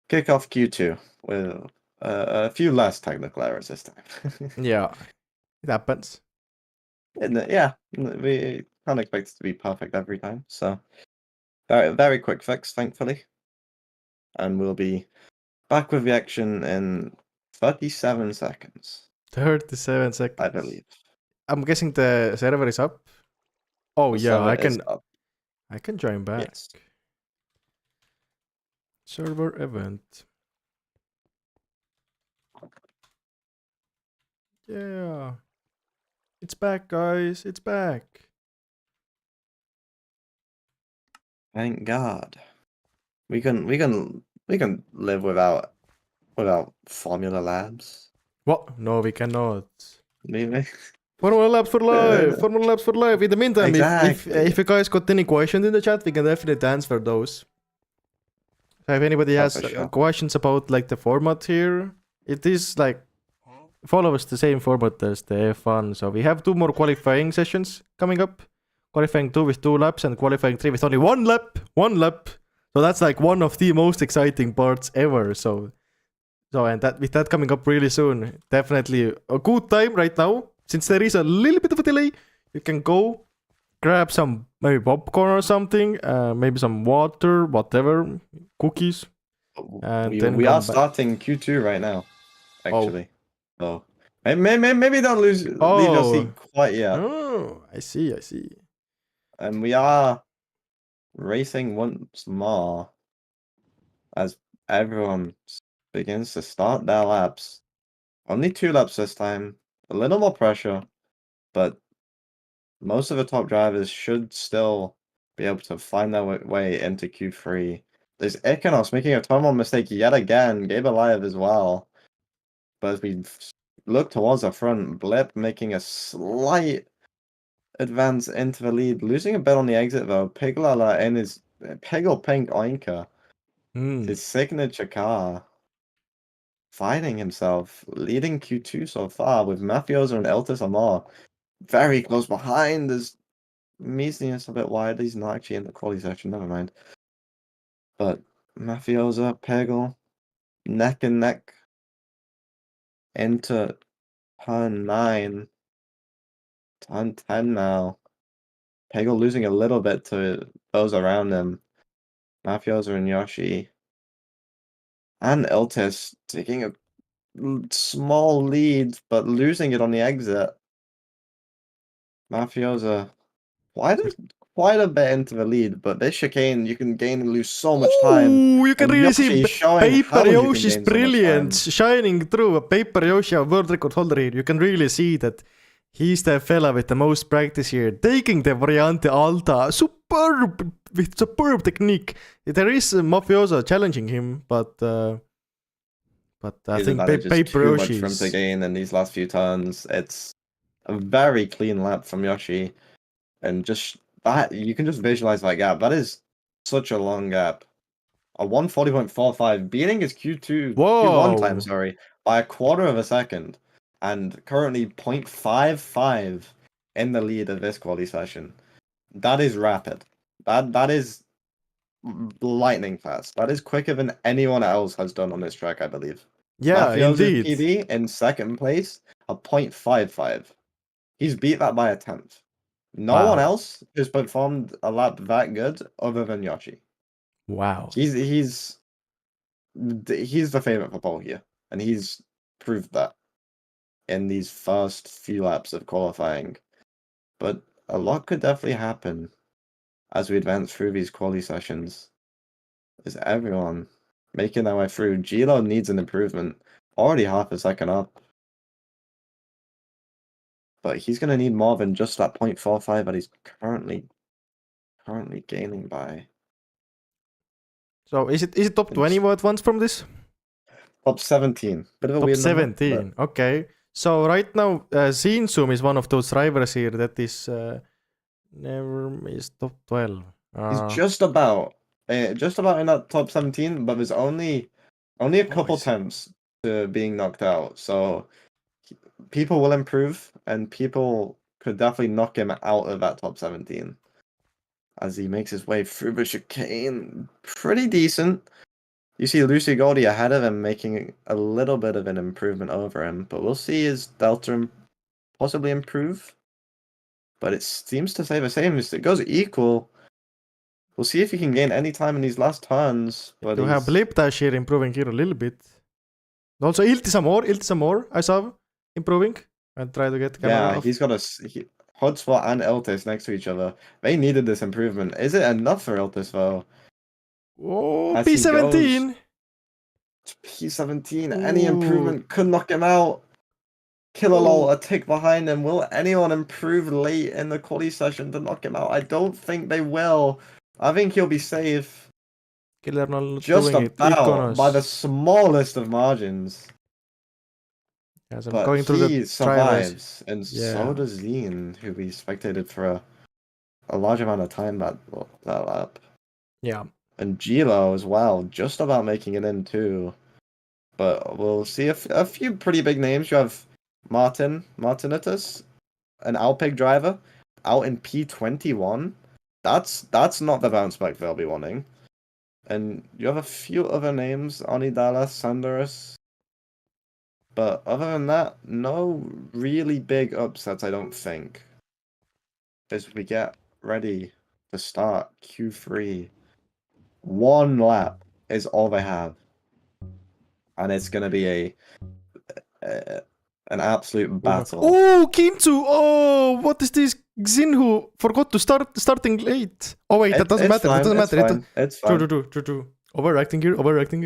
kick off Q2 with a few less technical errors this time. Yeah, it happens. Yeah, we can't expect it to be perfect every time. So very, very quick fix, thankfully. And we'll be back with the action in 37 seconds, 37 seconds. I believe. I'm guessing the server is up. Oh The yeah, server I is can up. I can join back. Yes. Server event. Yeah. It's back, guys. It's back. Thank God. We can live without Formula Labs. What? No, we cannot. Maybe. Formula Labs for life! Formula Labs for life! In the meantime, Exactly. if you guys got any questions in the chat, we can definitely answer those. So if anybody Oh, has for sure. questions about like the format here, it is like follows the same format as the F1. So we have 2 more qualifying sessions coming up. Qualifying 2 with 2 laps and qualifying 3 with only 1 lap. 1 lap. So that's like one of the most exciting parts ever. So and that with that coming up really soon, definitely a good time right now. Since there is a little bit of a delay, you can go grab some maybe popcorn or something, maybe some water, whatever, cookies, and then we come are back. starting Q2 right now, actually. So maybe don't leave your seat quite yet. Oh, I see. And we are racing once more as everyone begins to start their laps. Only 2 laps this time. A little more pressure, but most of the top drivers should still be able to find their way into Q3. There's Ikanos making a terminal mistake yet again, Gabe alive as well. But as we look towards the front, Blip making a slight advance into the lead, losing a bit on the exit though. Piglala in his Piggle Pink Oinker, his signature car, finding himself leading Q2 so far with Mafioso and Eltis Amar very close behind. There's Mesnius a bit wide. He's not actually in the quality section, never mind. But Mafiosa, Peggle, neck and neck into turn 9. Turn 10 now. Peggle losing a little bit to those around him. Mafiosa and Yoshi. And Iltis taking a small lead, but losing it on the exit. Mafiosa quite a bit into the lead, but this chicane you can gain and lose so much time. Ooh, you can And really Yoshi see is showing how Paper you can Yoshi's gain so much brilliance time. shining through. A Paper Yoshi, a world record holder here. You can really see that he's the fella with the most practice here, taking the Variante Alta with superb technique. There is Mafiosa challenging him, but I His think advantage is Paper too much Yoshi for him to gain in these last few turns. It's a very clean lap from Yoshi, and just that you can just visualize that gap. That is such a long gap. A 140.45 beating his Q1 time, sorry, by a quarter of a second, and currently 0.55 in the lead of this quali session. That is rapid. That is lightning fast. That is quicker than anyone else has done on this track, I believe. Yeah, Mafioso's indeed. PB in second place, a 0.55. He's beat that by a 10th. No one else has performed a lap that good other than Yoshi. Wow. He's the favorite for pole here, and he's proved that in these first few laps of qualifying. But a lot could definitely happen as we advance through these quali sessions. Is everyone making their way through? Gilo needs an improvement. Already half a second up. But he's going to need more than just that 0.45 that he's currently currently gaining by? So is it top 20 what wants from this? Top 17. Bit of a Top weird number, 17. Okay. So right now, Scene Zoom is one of those drivers here that is never is top 12. He's just about in that top 17, but there's only a couple Nice. attempts to being knocked out. So people will improve, and people could definitely knock him out of that top 17 as he makes his way through the chicane. Pretty decent. You see Lucy Goldie ahead of him, making a little bit of an improvement over him, but we'll see his delta possibly improve. But it seems to stay the same. It goes equal. We'll see if he can gain any time in these last turns. But To have Blip Dash here improving here a little bit. Also, Iltisamor, I saw improving. And try to get camera off. he's got Hotspot and Iltis next to each other. They needed this improvement. Is it enough for Iltis though? Oh, As he P17. P17. Any improvement could knock him out. Killalol a tick behind him. Will anyone improve late in the quali session to knock him out? I don't think they will. I think he'll be safe. Killer not Just doing it. about by the smallest of margins. Yes, I'm But going through he the survives, and Yeah. so does Zine, who we spectated for a large amount of time that lap. Yeah. And Gilo as well, just about making it in too. But we'll see a few pretty big names. You have Martinitus, an Alpig driver, out in P21. That's not the bounce back they'll be wanting. And you have a few other names, Onidala, Sandurus. But other than that, no really big upsets, I don't think. As we get ready to start Q3. One lap is all they have. And it's going to be an absolute battle. Oh, Kintu! Oh, what is this? Xinhu forgot to starting late. Oh wait, that doesn't matter. That doesn't matter. It's fine. True. Overacting here.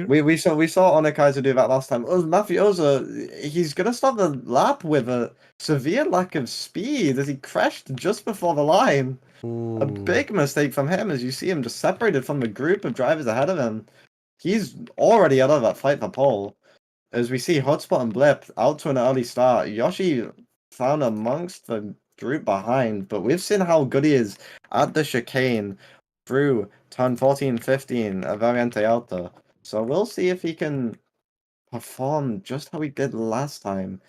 We saw Onekaiser do that last time. Mafiosa, he's gonna start the lap with a severe lack of speed as he crashed just before the line. A big mistake from him as you see him just separated from the group of drivers ahead of him. He's already out of that fight for pole. As we see Hotspot and Blip out to an early start. Yoshi found amongst the group behind, but we've seen how good he is at the chicane through turn 14, 15, a Variante Alta. So we'll see if he can perform just how he did last time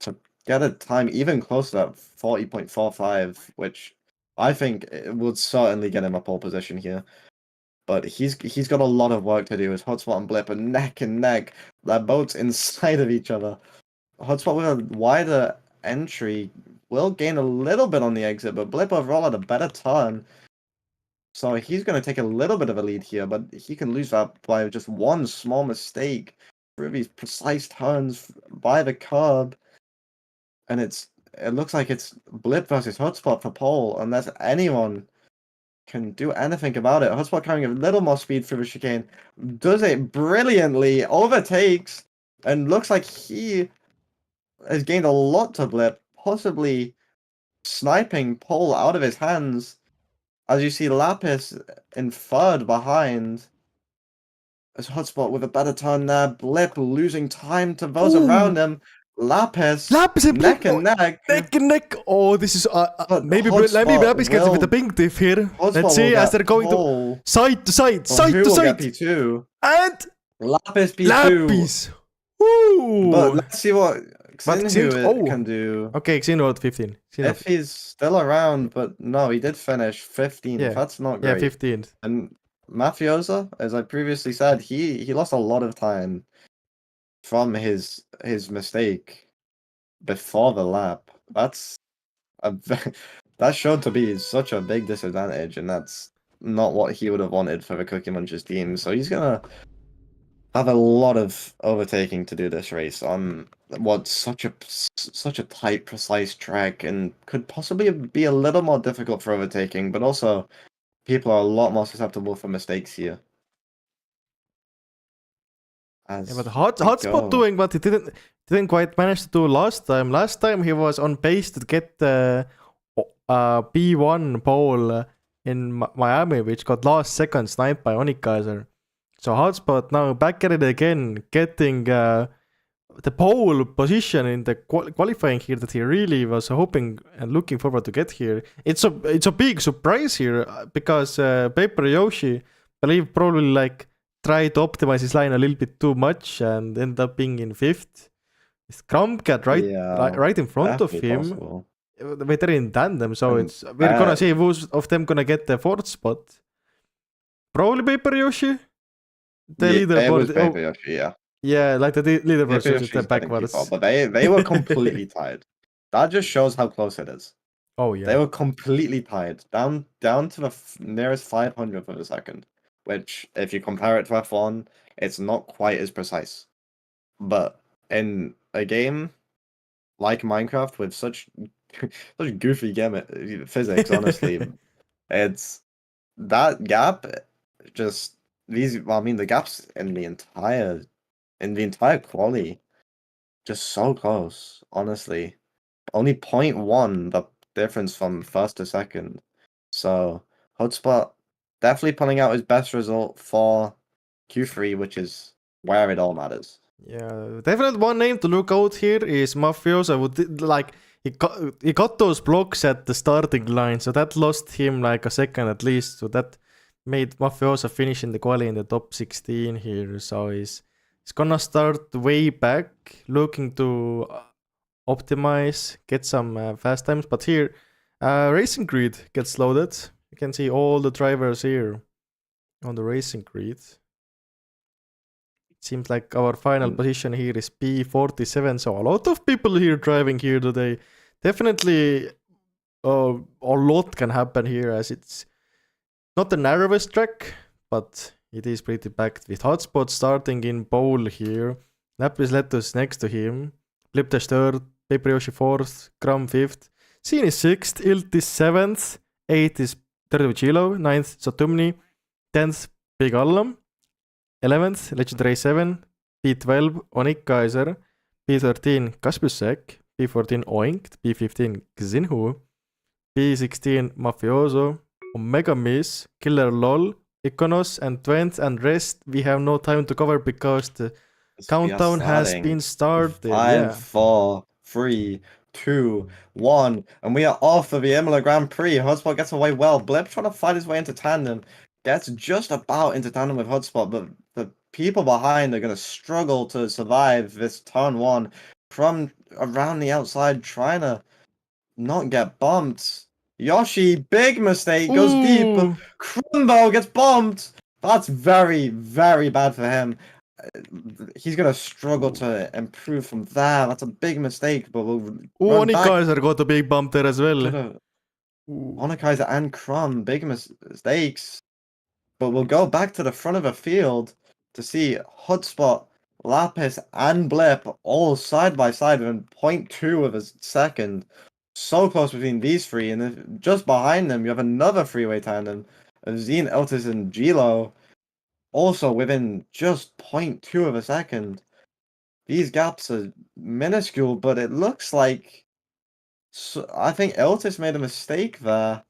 to get a time even closer to 40.45, which I think it would certainly get him a pole position here. But he's got a lot of work to do as Hotspot and Blip are neck and neck. They're boats inside of each other. Hotspot with a wider entry will gain a little bit on the exit, but Blip overall had a better turn. So he's going to take a little bit of a lead here, but he can lose that by just one small mistake through these precise turns by the curb. And it looks like it's Blip versus Hotspot for pole, unless anyone can do anything about it. Hotspot carrying a little more speed through the chicane, does it brilliantly, overtakes, and looks like he has gained a lot to Blip, possibly sniping pole out of his hands. As you see Lapis in third behind. As Hotspot with a better turn there, Blip losing time to those around him. Lapis and neck Blip, and neck. Neck and neck. Oh, this is maybe Hotspot Lapis gets with a pink diff here. Hotspot Let's see will as get they're going pole. to side to side, Well, side who to will side. get P2? And Lapis P2. Lapis. Woo! But let's see what Xinhu, Xinhu can do. Okay, Xinhu at 15. If he's still around, but no, he did finish 15th. Yeah. That's not Yeah, great. 15th. And Mafiosa, as I previously said, he lost a lot of time from his mistake before the lap. That's shown to be such a big disadvantage, and that's not what he would have wanted for the Cookie Munchers team. So he's gonna have a lot of overtaking to do this race on what's such a tight, precise track, and could possibly be a little more difficult for overtaking, but also people are a lot more susceptible for mistakes here. Yeah, but Hotspot doing what he didn't quite manage to do last time. Last time he was on pace to get P1 pole in Miami, which got last second sniped by Onikaiser. So Hotspot now back at it again, getting the pole position in the qualifying here that he really was hoping and looking forward to get here. It's a big surprise here because Paper Yoshi, I believe, probably like tried to optimize his line a little bit too much and ended up being in 5th. Scrumcat right in front of him. Possible. They're in tandem, so And we're gonna see who's of them gonna get the 4th spot. Probably Paper Yoshi. The leaderboard. It was Paper Yoshi, yeah. Yeah, like the leaderboard Paper shows it backwards. But they were completely tied. That just shows how close it is. Oh yeah. They were completely tied, down to the nearest 500th of a second. Which, if you compare it to F1, it's not quite as precise. But in a game like Minecraft with such goofy physics, honestly, it's that gap. Just the gaps in the entire quali, just so close. Honestly, only 0.1 the difference from first to second. So Hotspot definitely pulling out his best result for Q3, which is where it all matters. Yeah, definitely one name to look out here is Mafioso. He got those blocks at the starting line, so that lost him like a second at least. So that made Mafioso finish in the quali in the top 16 here. So he's gonna start way back, looking to optimize, get some fast times. But here, Racing Grid gets loaded. You can see all the drivers here on the Racing Grid. Seems like our final position here is P47, so a lot of people here driving here today. Definitely a lot can happen here, as it's not the narrowest track, but it is pretty packed with Hotspot starting in pole here. Lapis Letus next to him, Blipdash 3rd, Paper Yoshi 4th, Crum 5th, Scene is 6th, Ilt is 7th, 8th is Chilo, 9th Satumni, 10th Big Allam, 11th, Legendary 7, P12, Onikaiser, P13, Kaspusek, P14, Oinked, P15, Xinhu, P16, Mafioso, Omega Miss, Killer LOL, Iconos, and Twent and rest we have no time to cover because the countdown has been started. 5, 4, 3, 2, 1, and we are off for the Emilia Grand Prix. Hotspot gets away well. Blip trying to fight his way into tandem. Gets just about into tandem with Hotspot, but the people behind are going to struggle to survive this turn 1 from around the outside, trying to not get bumped. Yoshi, big mistake, goes deep. Crumbo gets bumped. That's very, very bad for him. He's going to struggle to improve from there. That's a big mistake, but we'll Onikaiser got a big bump there as well. Onikaiser and Crumb, big mistakes. But we'll go back to the front of the field to see Hotspot, Lapis, and Blip all side by side within 0.2 of a second. So close between these three, and just behind them you have another freeway tandem of Zine, Eltis, and Gilo, also within just 0.2 of a second. These gaps are minuscule, but it looks like I think Eltis made a mistake there,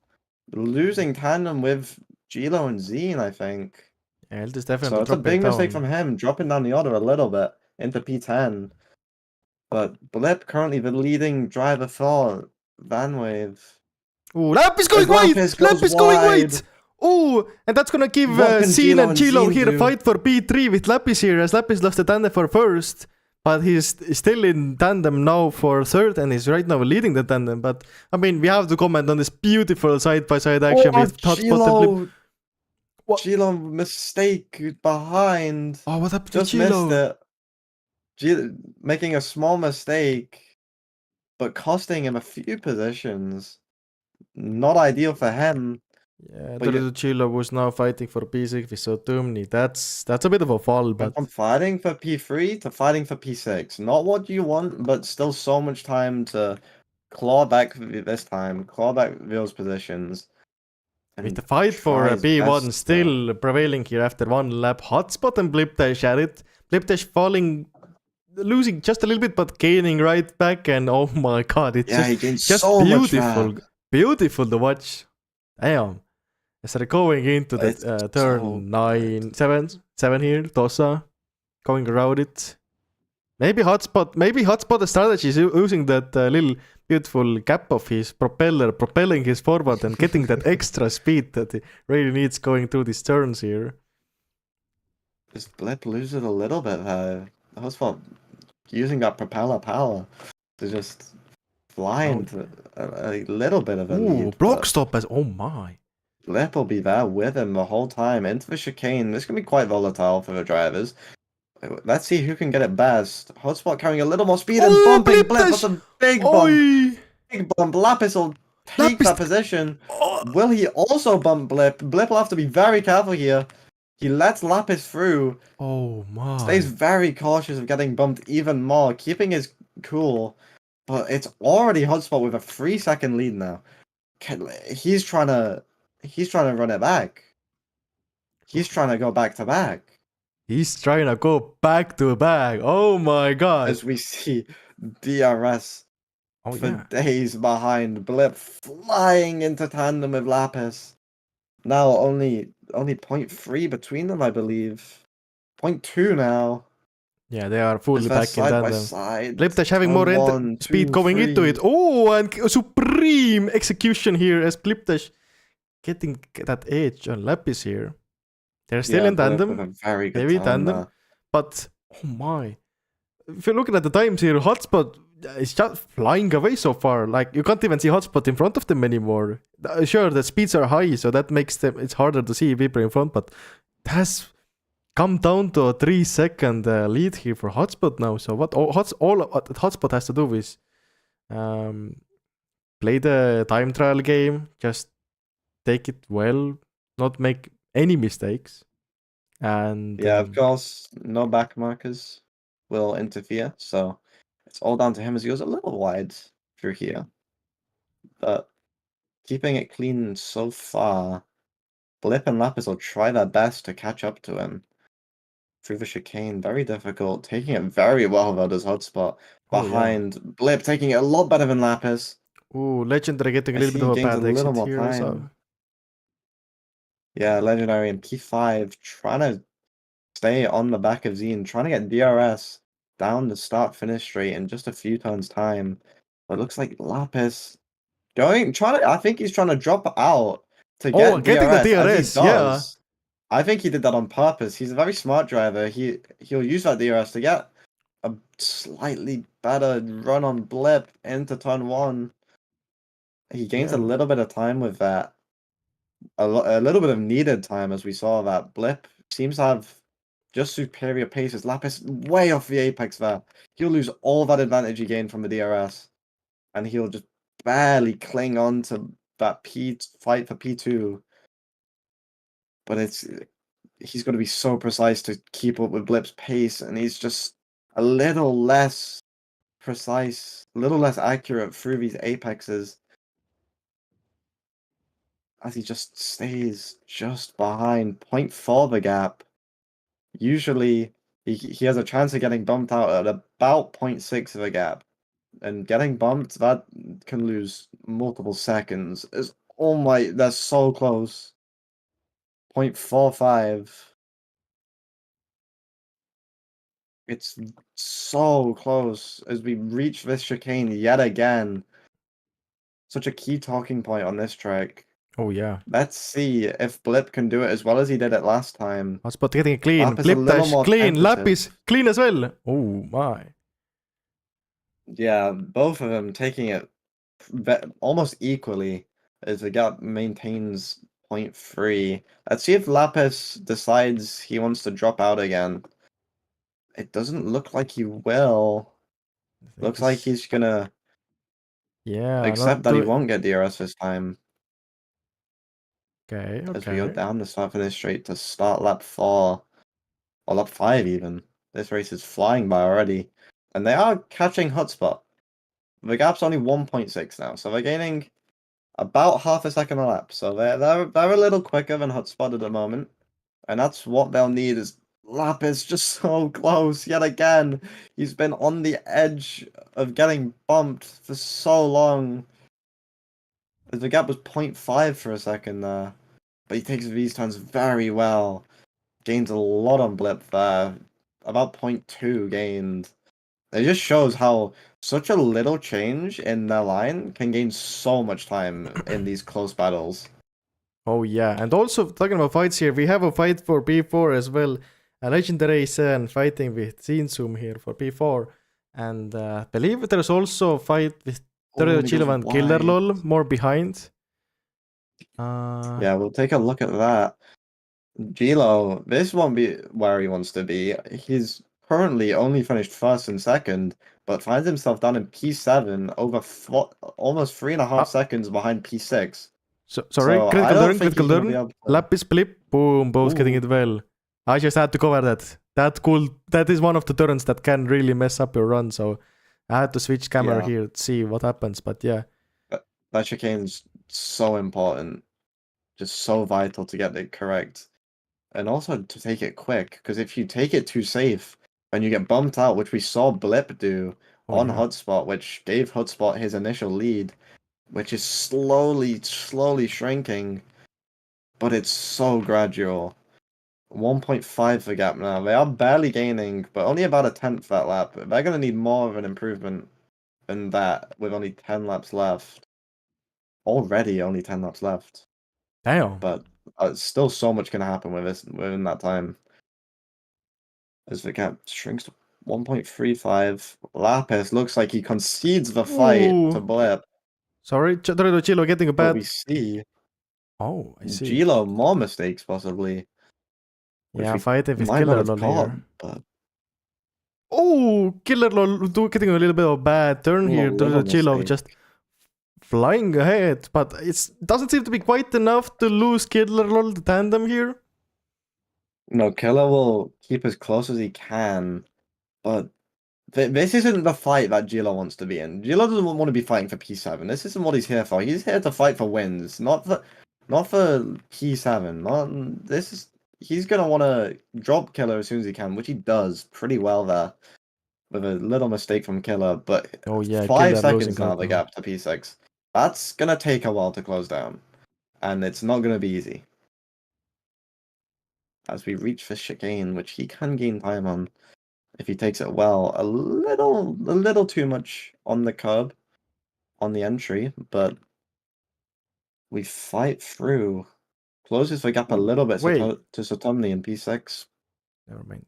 losing tandem with Gilo and Zine, I think. Yeah, Eltis definitely. So it's a big mistake from him, dropping down the order a little bit into P10. But Blip currently the leading driver for Vanwave. Ooh, Lapis going wide! Lapis going wide! Ooh, and that's gonna give Zine and Gilo here a fight for P3 with Lapis here, as Lapis lost the tandem for first. But he's still in tandem now for third, and he's right now leading the tandem. But, I mean, we have to comment on this beautiful side-by-side action with Hotspot and Blip. Gilo mistake behind. Oh, what happened Just to Gilo? missed it. Making a small mistake, but costing him a few positions. Not ideal for him. Yeah, Gilo was now fighting for P6 with Sotumni. That's a bit of a fall, but from fighting for P3 to fighting for P6. Not what you want, but still so much time to claw back this time, claw back those positions. With the fight for P1 still prevailing here after one lap. Hotspot and Blipdash at it. Blipdash falling, losing just a little bit, but gaining right back. And oh my god, it's just so beautiful. Beautiful to watch. Damn. As they're going into the It's so turn 9, good. 7 here, Tosa, going around it. Maybe Hotspot strategy is using that little beautiful gap of his propeller, propelling his forward and getting that extra speed that he really needs going through these turns here. Just Blip loses a little bit there. Hotspot using that propeller power to just fly into a little bit of a Ooh, lead. block but stop as oh my. Blip will be there with him the whole time into the chicane. This can be quite volatile for the drivers. Let's see who can get it best. Hotspot carrying a little more speed and bumping Blip. That's a big bump. Oi! Big bump. Lapis will take Lapis- that position. Oh. Will he also bump Blip? Blip will have to be very careful here. He lets Lapis through. Oh my. Stays very cautious of getting bumped even more, keeping his cool. But it's already Hotspot with a 3-second lead now. He's trying to run it back. He's trying to go back to back. He's trying to go back to back. Oh my god. As we see DRS for days behind Blip flying into tandem with Lapis. Now only 0.3 between them, I believe. 0.2 now. Yeah, they are fully back in side by tandem. side. Blipdash having more speed going into it. Oh, and supreme execution here as Blipdash getting that edge on Lapis here. They're still in tandem. Very good Heavy time tandem. there. But, oh my. If you're looking at the times here, Hotspot is just flying away so far. Like, you can't even see Hotspot in front of them anymore. Sure, the speeds are high, so that makes it's harder to see people in front, but it has come down to a 3-second lead here for Hotspot now. So what Hotspot has to do is play the time trial game, just take it well, not make any mistakes. And yeah, of course, no back markers will interfere, so it's all down to him as he goes a little wide through here. But keeping it clean so far, Blip and Lapis will try their best to catch up to him. Through the chicane, very difficult. Taking it very well though, does Hotspot. Behind Blip, taking it a lot better than Lapis. Ooh, Legendary getting a As little bit he of a gains bad a little exit more here. So. time. Yeah, Legendary and P5 trying to stay on the back of Zine, trying to get DRS down the start-finish straight in just a few turns' time. But it looks like Lapis I think he's trying to drop out to get getting DRS. the As DRS, he yeah. does. I think he did that on purpose. He's a very smart driver. He'll use that DRS to get a slightly better run on Blip into turn 1. He gains a little bit of time with that. A little bit of needed time, as we saw that Blip seems to have just superior paces. Lapis way off the apex there. He'll lose all that advantage he gained from the DRS. And he'll just barely cling on to that fight for P2. But he's going to be so precise to keep up with Blip's pace, and he's just a little less precise, a little less accurate through these apexes. As he just stays just behind 0.4 the gap. Usually, he has a chance of getting bumped out at about 0.6 of a gap. And getting bumped, that can lose multiple seconds. Oh my, that's so close. 0.45. It's so close as we reach this chicane yet again. Such a key talking point on this track. Oh yeah. Let's see if Blip can do it as well as he did it last time. Hotspot getting it clean. Lapis a little Blipdash more clean. tentative. Lapis clean as well. Oh my. Yeah, both of them taking it almost equally as the gap maintains 0.3. Let's see if Lapis decides he wants to drop out again. It doesn't look like he will. Looks like he's gonna accept that he won't get DRS this time. Okay. As we go down the start-finish straight to start lap 4. Or lap 5 even. This race is flying by already. And they are catching Hotspot. The gap's only 1.6 now, so they're gaining about half a second a lap. So they're a little quicker than Hotspot at the moment. And that's what they'll need is Lapis just so close yet again. He's been on the edge of getting bumped for so long. The gap was 0.5 for a second there. but he takes these turns very well. Gains a lot on Blip there. About 0.2 gained. It just shows how such a little change in their line can gain so much time in these close battles. Oh yeah, and also talking about fights here, we have a fight for P4 as well. A legendary Sen fighting with Zinsum here for P4. And believe there's also a fight with Terrio he Chilo goes and Killer wide. LOL more behind. Yeah, we'll take a look at that. Gilo, this won't be where he wants to be. He's currently only finished first and second, but finds himself down in P7 over almost 3.5 seconds behind P6. Sorry, So I critical don't turn, think critical he's gonna be turn. able to. Lapis blip, boom, both getting Ooh. it well. I just had to cover that. That is one of the turns that can really mess up your run, so I had to switch camera Yeah. here to see what happens, but yeah. That chicane's so important. Just so vital to get it correct. And also to take it quick, because if you take it too safe and you get bumped out, which we saw Blip do on yeah. Hotspot, which gave Hotspot his initial lead, which is slowly shrinking, but it's so gradual. 1.5 for gap now. They are barely gaining, but only about a 10th that lap. They're going to need more of an improvement than that with only 10 laps left. Already only 10 laps left. Damn. But still so much can happen with this within that time. As the gap shrinks to 1.35. Lapis looks like he concedes the fight to Ooh. Blip. Sorry, Terrio Chilo getting a But we bad... see Oh, I see. Gilo more mistakes possibly. Which Yeah, we fighting with might not Killer have LOL caught, here. but Oh, Killer LOL getting a little bit of a bad turn here. little Terrio Chilo mistake. just flying ahead, but it doesn't seem to be quite enough to lose Killer LOL, the tandem here. No, Killer will keep as close as he can, but this isn't the fight that Gilo wants to be in. Gilo doesn't want to be fighting for P7. This isn't what he's here for. He's here to fight for wins, not for P7. He's gonna want to drop Killer as soon as he can, which he does pretty well there, with a little mistake from Killer. But Oh yeah, 5 Killer losing seconds now out the now. gap to P6. That's gonna take a while to close down, and it's not gonna be easy. As we reach the chicane, which he can gain time on if he takes it well. A little too much on the curb, on the entry, but we fight through. Closes the gap a little bit Wait. to Sotomni in P6. Never mind.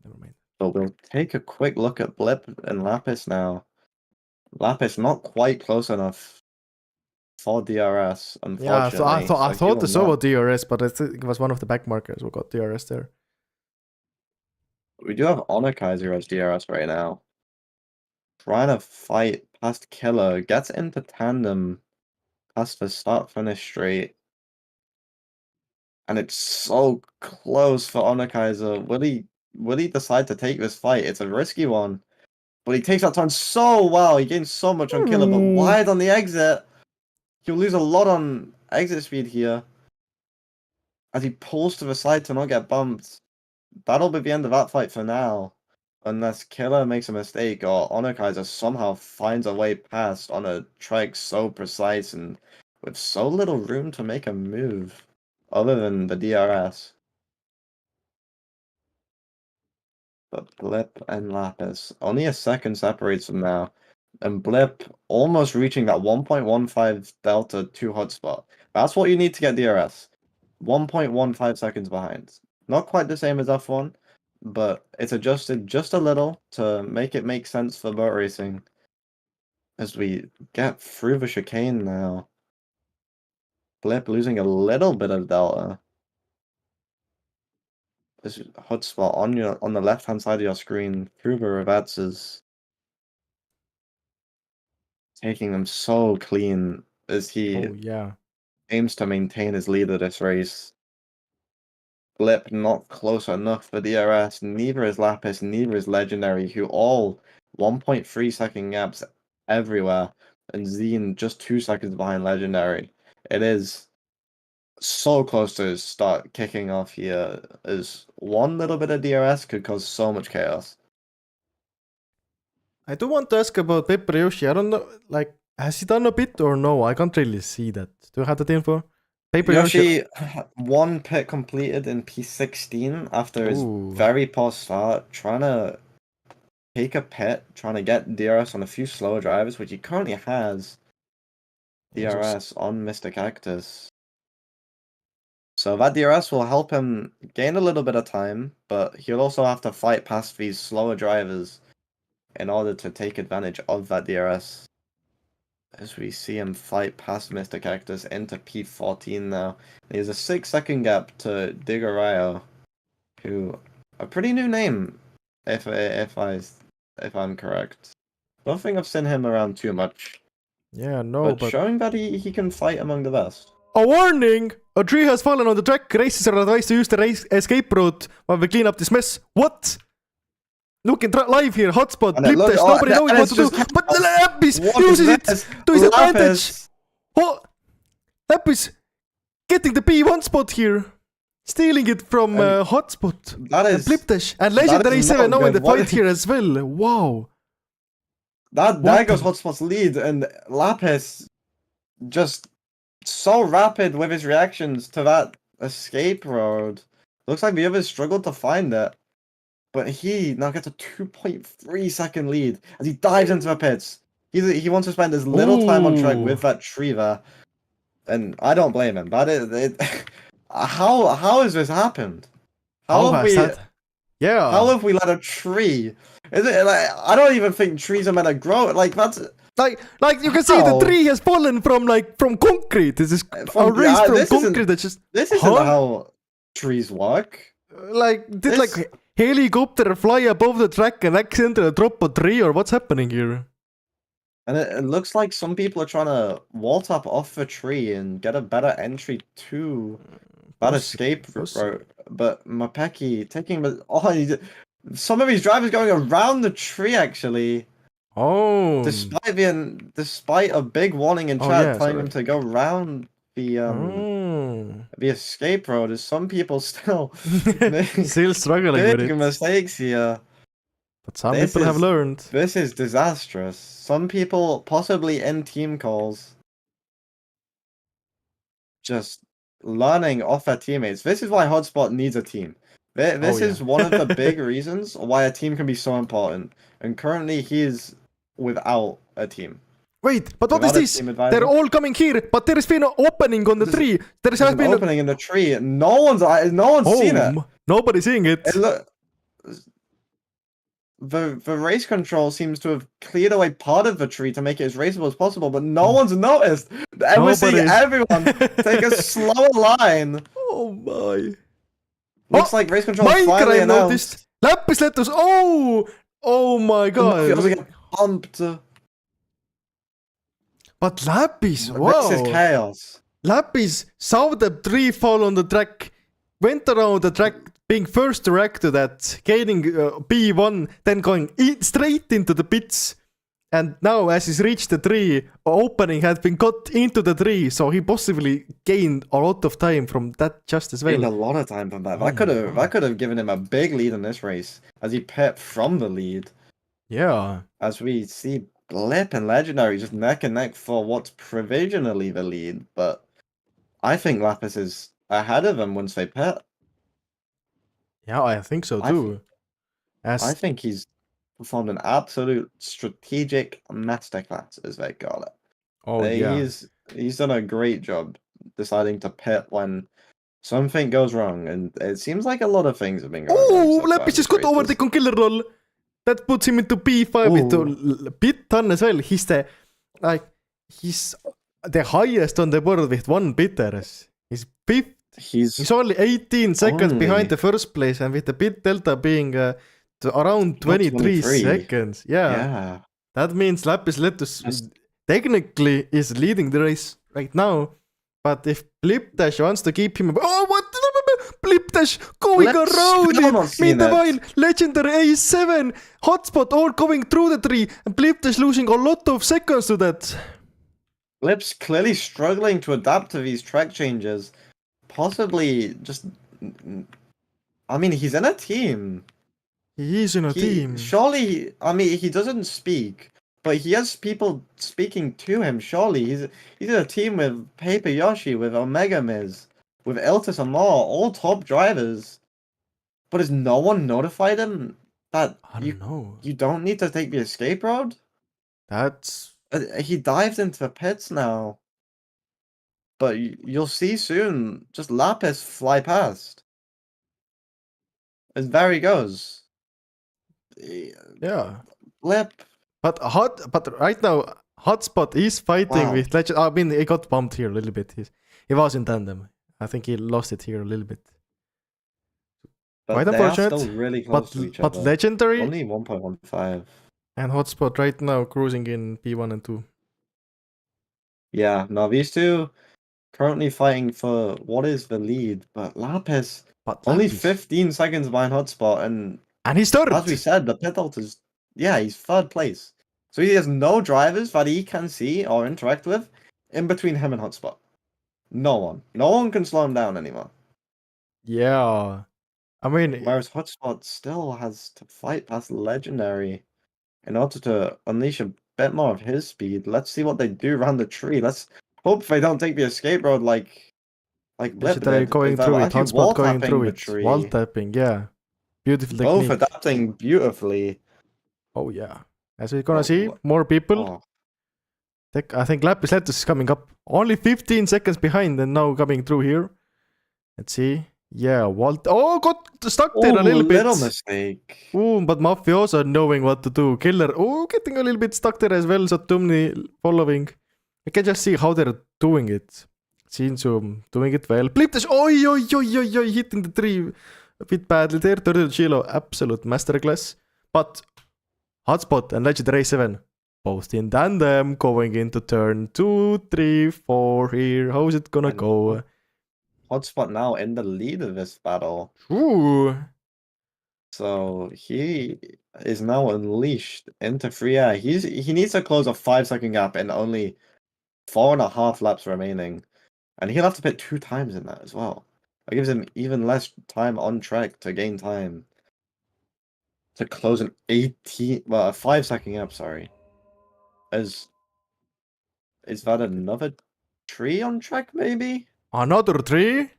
But we'll take a quick look at Blip and Lapis now. Lapis not quite close enough for DRS, Yeah, unfortunately. I so thought he the will Sova not- DRS, but I think it was one of the backmarkers who got DRS there. We do have Honor Kaiser as DRS right now. Trying to fight past Killer, gets into tandem past the start-finish straight. And it's so close for Honor Kaiser. Will he decide to take this fight? It's a risky one. But he takes that turn so well. He gains so much on Killer, but Ooh. wide on the exit. He'll lose a lot on exit speed here. As he pulls to the side to not get bumped. That'll be the end of that fight for now. Unless Killer makes a mistake or Honor Kaiser somehow finds a way past on a trike so precise and with so little room to make a move other than the DRS. But Blip and Lapis, only a second separates them now. And Blip almost reaching that 1.15 delta to hotspot. That's what you need to get DRS. 1.15 seconds behind. Not quite the same as F1, but it's adjusted just a little to make it make sense for boat racing. As we get through the chicane now. Blip losing a little bit of delta. This hotspot on the left hand side of your screen through the rivets is taking them so clean as he aims to maintain his lead of this race. Blip not close enough for DRS, neither is Lapis, neither is Legendary, who all 1.3 second gaps everywhere, and Zine just 2 seconds behind Legendary. It is so close to start kicking off here, as one little bit of DRS could cause so much chaos. I do want to ask about Pepper Yoshi. I don't know, like, has he done a bit or no? I can't really see that. Do you have that info? Paper Yoshi, one pit completed in P16 after his Ooh. very poor start, trying to take a pit, trying to get DRS on a few slower drivers, which he currently has DRS on Mr. Cactus. So that DRS will help him gain a little bit of time, but he'll also have to fight past these slower drivers in order to take advantage of that DRS. As we see him fight past Mr. Cactus into P14 now. He has a 6-second gap to Digarayo, who a pretty new name, if I'm correct. Don't think I've seen him around too much. Yeah, no, But showing that he can fight among the best. A warning! A tree has fallen on the track. Racers are advised to use the escape route while we clean up this mess. What? Looking live here, hotspot, And blip test, nobody knows what to do. just- But Lapis What uses is it this? to his advantage. Lapis. Oh, Lapis getting the P1 spot here. Stealing it from hotspot. That is Blip dash. And Legendary is 7 not now in the good. What fight is- here as well. Wow. that What goes the- Hotspot's lead, and Lapis just so rapid with his reactions to that escape road. Looks like the others struggled to find it. But he now gets a 2.3-second lead as he dives into the pits. He wants to spend as little time on track Ooh. with that tree there. And I don't blame him. That is it. How has this happened? How have has we that? Yeah. how have we let a tree? Is it like I don't even think trees are meant to grow. Like that's Like you can see How? the tree has fallen from concrete. This is From- a race yeah, from this isn't- concrete that just this isn't Huh? how trees work. did This- like helicopter fly above the track and accidentally drop a tree or what's happening here? And it looks like some people are trying to wall up off the tree and get a better entry to that escape route. But Mapeki taking some of these drivers going around the tree actually, Oh. despite a big warning in Oh, chat yeah, telling sorry. them to go around the Oh. the escape road. Is some people still Still struggling with big it. mistakes here? But some This people have is- learned. This is disastrous. Some people, possibly in team calls, just learning off their teammates. This is why Hotspot needs a team. This Oh, is yeah. one of the big reasons why a team can be so important. And currently, he's without a team. Wait, but what is Without a this? team advisor. They're all coming here, but there has been an opening on the There's- tree. There There's has an been opening in the tree. No one's seen it. Nobody's seeing it. It look, the race control seems to have cleared away part of the tree to make it as raceable as possible, but no one's noticed. And we're seeing Nobody's- everyone take a slower line. Oh my. Looks Oh, like race control is finally Minecraft announced. noticed. Lapis let us. Oh my He god. also get pumped. But Lapis, This is wow. chaos. Lapis saw the tree fall on the track, went around the track, being first to react to that, gaining P1, then going straight into the pits. And now, as he's reached the tree, opening had been cut into the tree, so he possibly gained a lot of time from that just as Gained a well. lot of time from that. Oh That could have given him a big lead in this race as he pit from the lead. Yeah. As we see Blip and Legendary just neck and neck for what's provisionally the lead, but I think Lapis is ahead of him once they pit. Yeah, I think so I too. I think he's performed an absolute strategic masterclass, as they call it. Oh yeah. He's done a great job deciding to pit when something goes wrong, and it seems like a lot of things have been going wrong. Oh, so far in Lapis this just got over race. the killer roll. That puts him into P5 with Ooh. a bit ton as well. He's the highest on the board with one bit errors. He's fifth. He's He's only 18 seconds Only. behind the first place, and with the bit delta being around 23 23. seconds. Yeah. yeah. That means Lapis Letus That's- technically is leading the race right now. But if Blip Dash wants to keep him... Oh, what? Blip Dash going Let's around still him. not seen Meanwhile, it. Legendary A7, Hotspot all going through the tree, and Blip Dash losing a lot of seconds to that. Lip's clearly struggling to adapt to these track changes. Possibly just. I mean, he's in a team. He is in a team. Surely, I mean, he doesn't speak, But he has people speaking to him, surely. He's in a team with Paper Yoshi, with Omega Miz, with Iltis Amar, all top drivers. But has no one notified him that I don't know. you don't need to take the escape road? That's He dived into the pits now. But you'll see soon, just Lapis fly past. And there he goes. yeah. Blip. But right now Hotspot is fighting Wow. with Legend. I mean, he got bumped here a little bit. He was in tandem. I think he lost it here a little bit. But Quite they are unfortunate, still really close to each But other. Legendary Only 1.15. and Hotspot right now cruising in P1 and 2. Yeah, no, these two currently fighting for what is the lead, but Lapis But only Lapis. 15 seconds behind Hotspot, and he's third. as we said, the pit halt is he's third place. So he has no drivers that he can see or interact with in between him and Hotspot. No one. No one can slow him down anymore. Yeah. I mean, Whereas Hotspot still has to fight past Legendary in order to unleash a bit more of his speed. Let's see what they do around the tree. Let's hope they don't take the escape road like Blip Legendary did. going They're through it, actually Hotspot wall going tapping through the it, tree. wall tapping, yeah. Beautiful Both technique. adapting beautifully. Oh yeah. As we're gonna Oh, see, more people. Oh, I think Lapis Letus is coming up. Only 15 seconds behind and now coming through here. Let's see. Yeah, Walt. Oh, got stuck there a little bit. little mistake. Ooh, but Mafioso knowing what to do. Killer. Oh, getting a little bit stuck there as well. So Tumni following. I can just see how they're doing it. Shinsum doing it well. Bliptish. Oi, hitting the tree a bit badly there. 32 Chilo. Absolute masterclass. But Hotspot and Legendary 7 both in tandem going into turn 2, 3, 4 here. How's it gonna go? Hotspot now in the lead of this battle. Ooh. So he is now unleashed into free air. He needs to close a 5-second gap in only 4.5 laps remaining. And he'll have to pit 2 times in that as well. That gives him even less time on track to gain time. To close an a 5-second gap, sorry. Is that another tree on track, maybe? Another tree?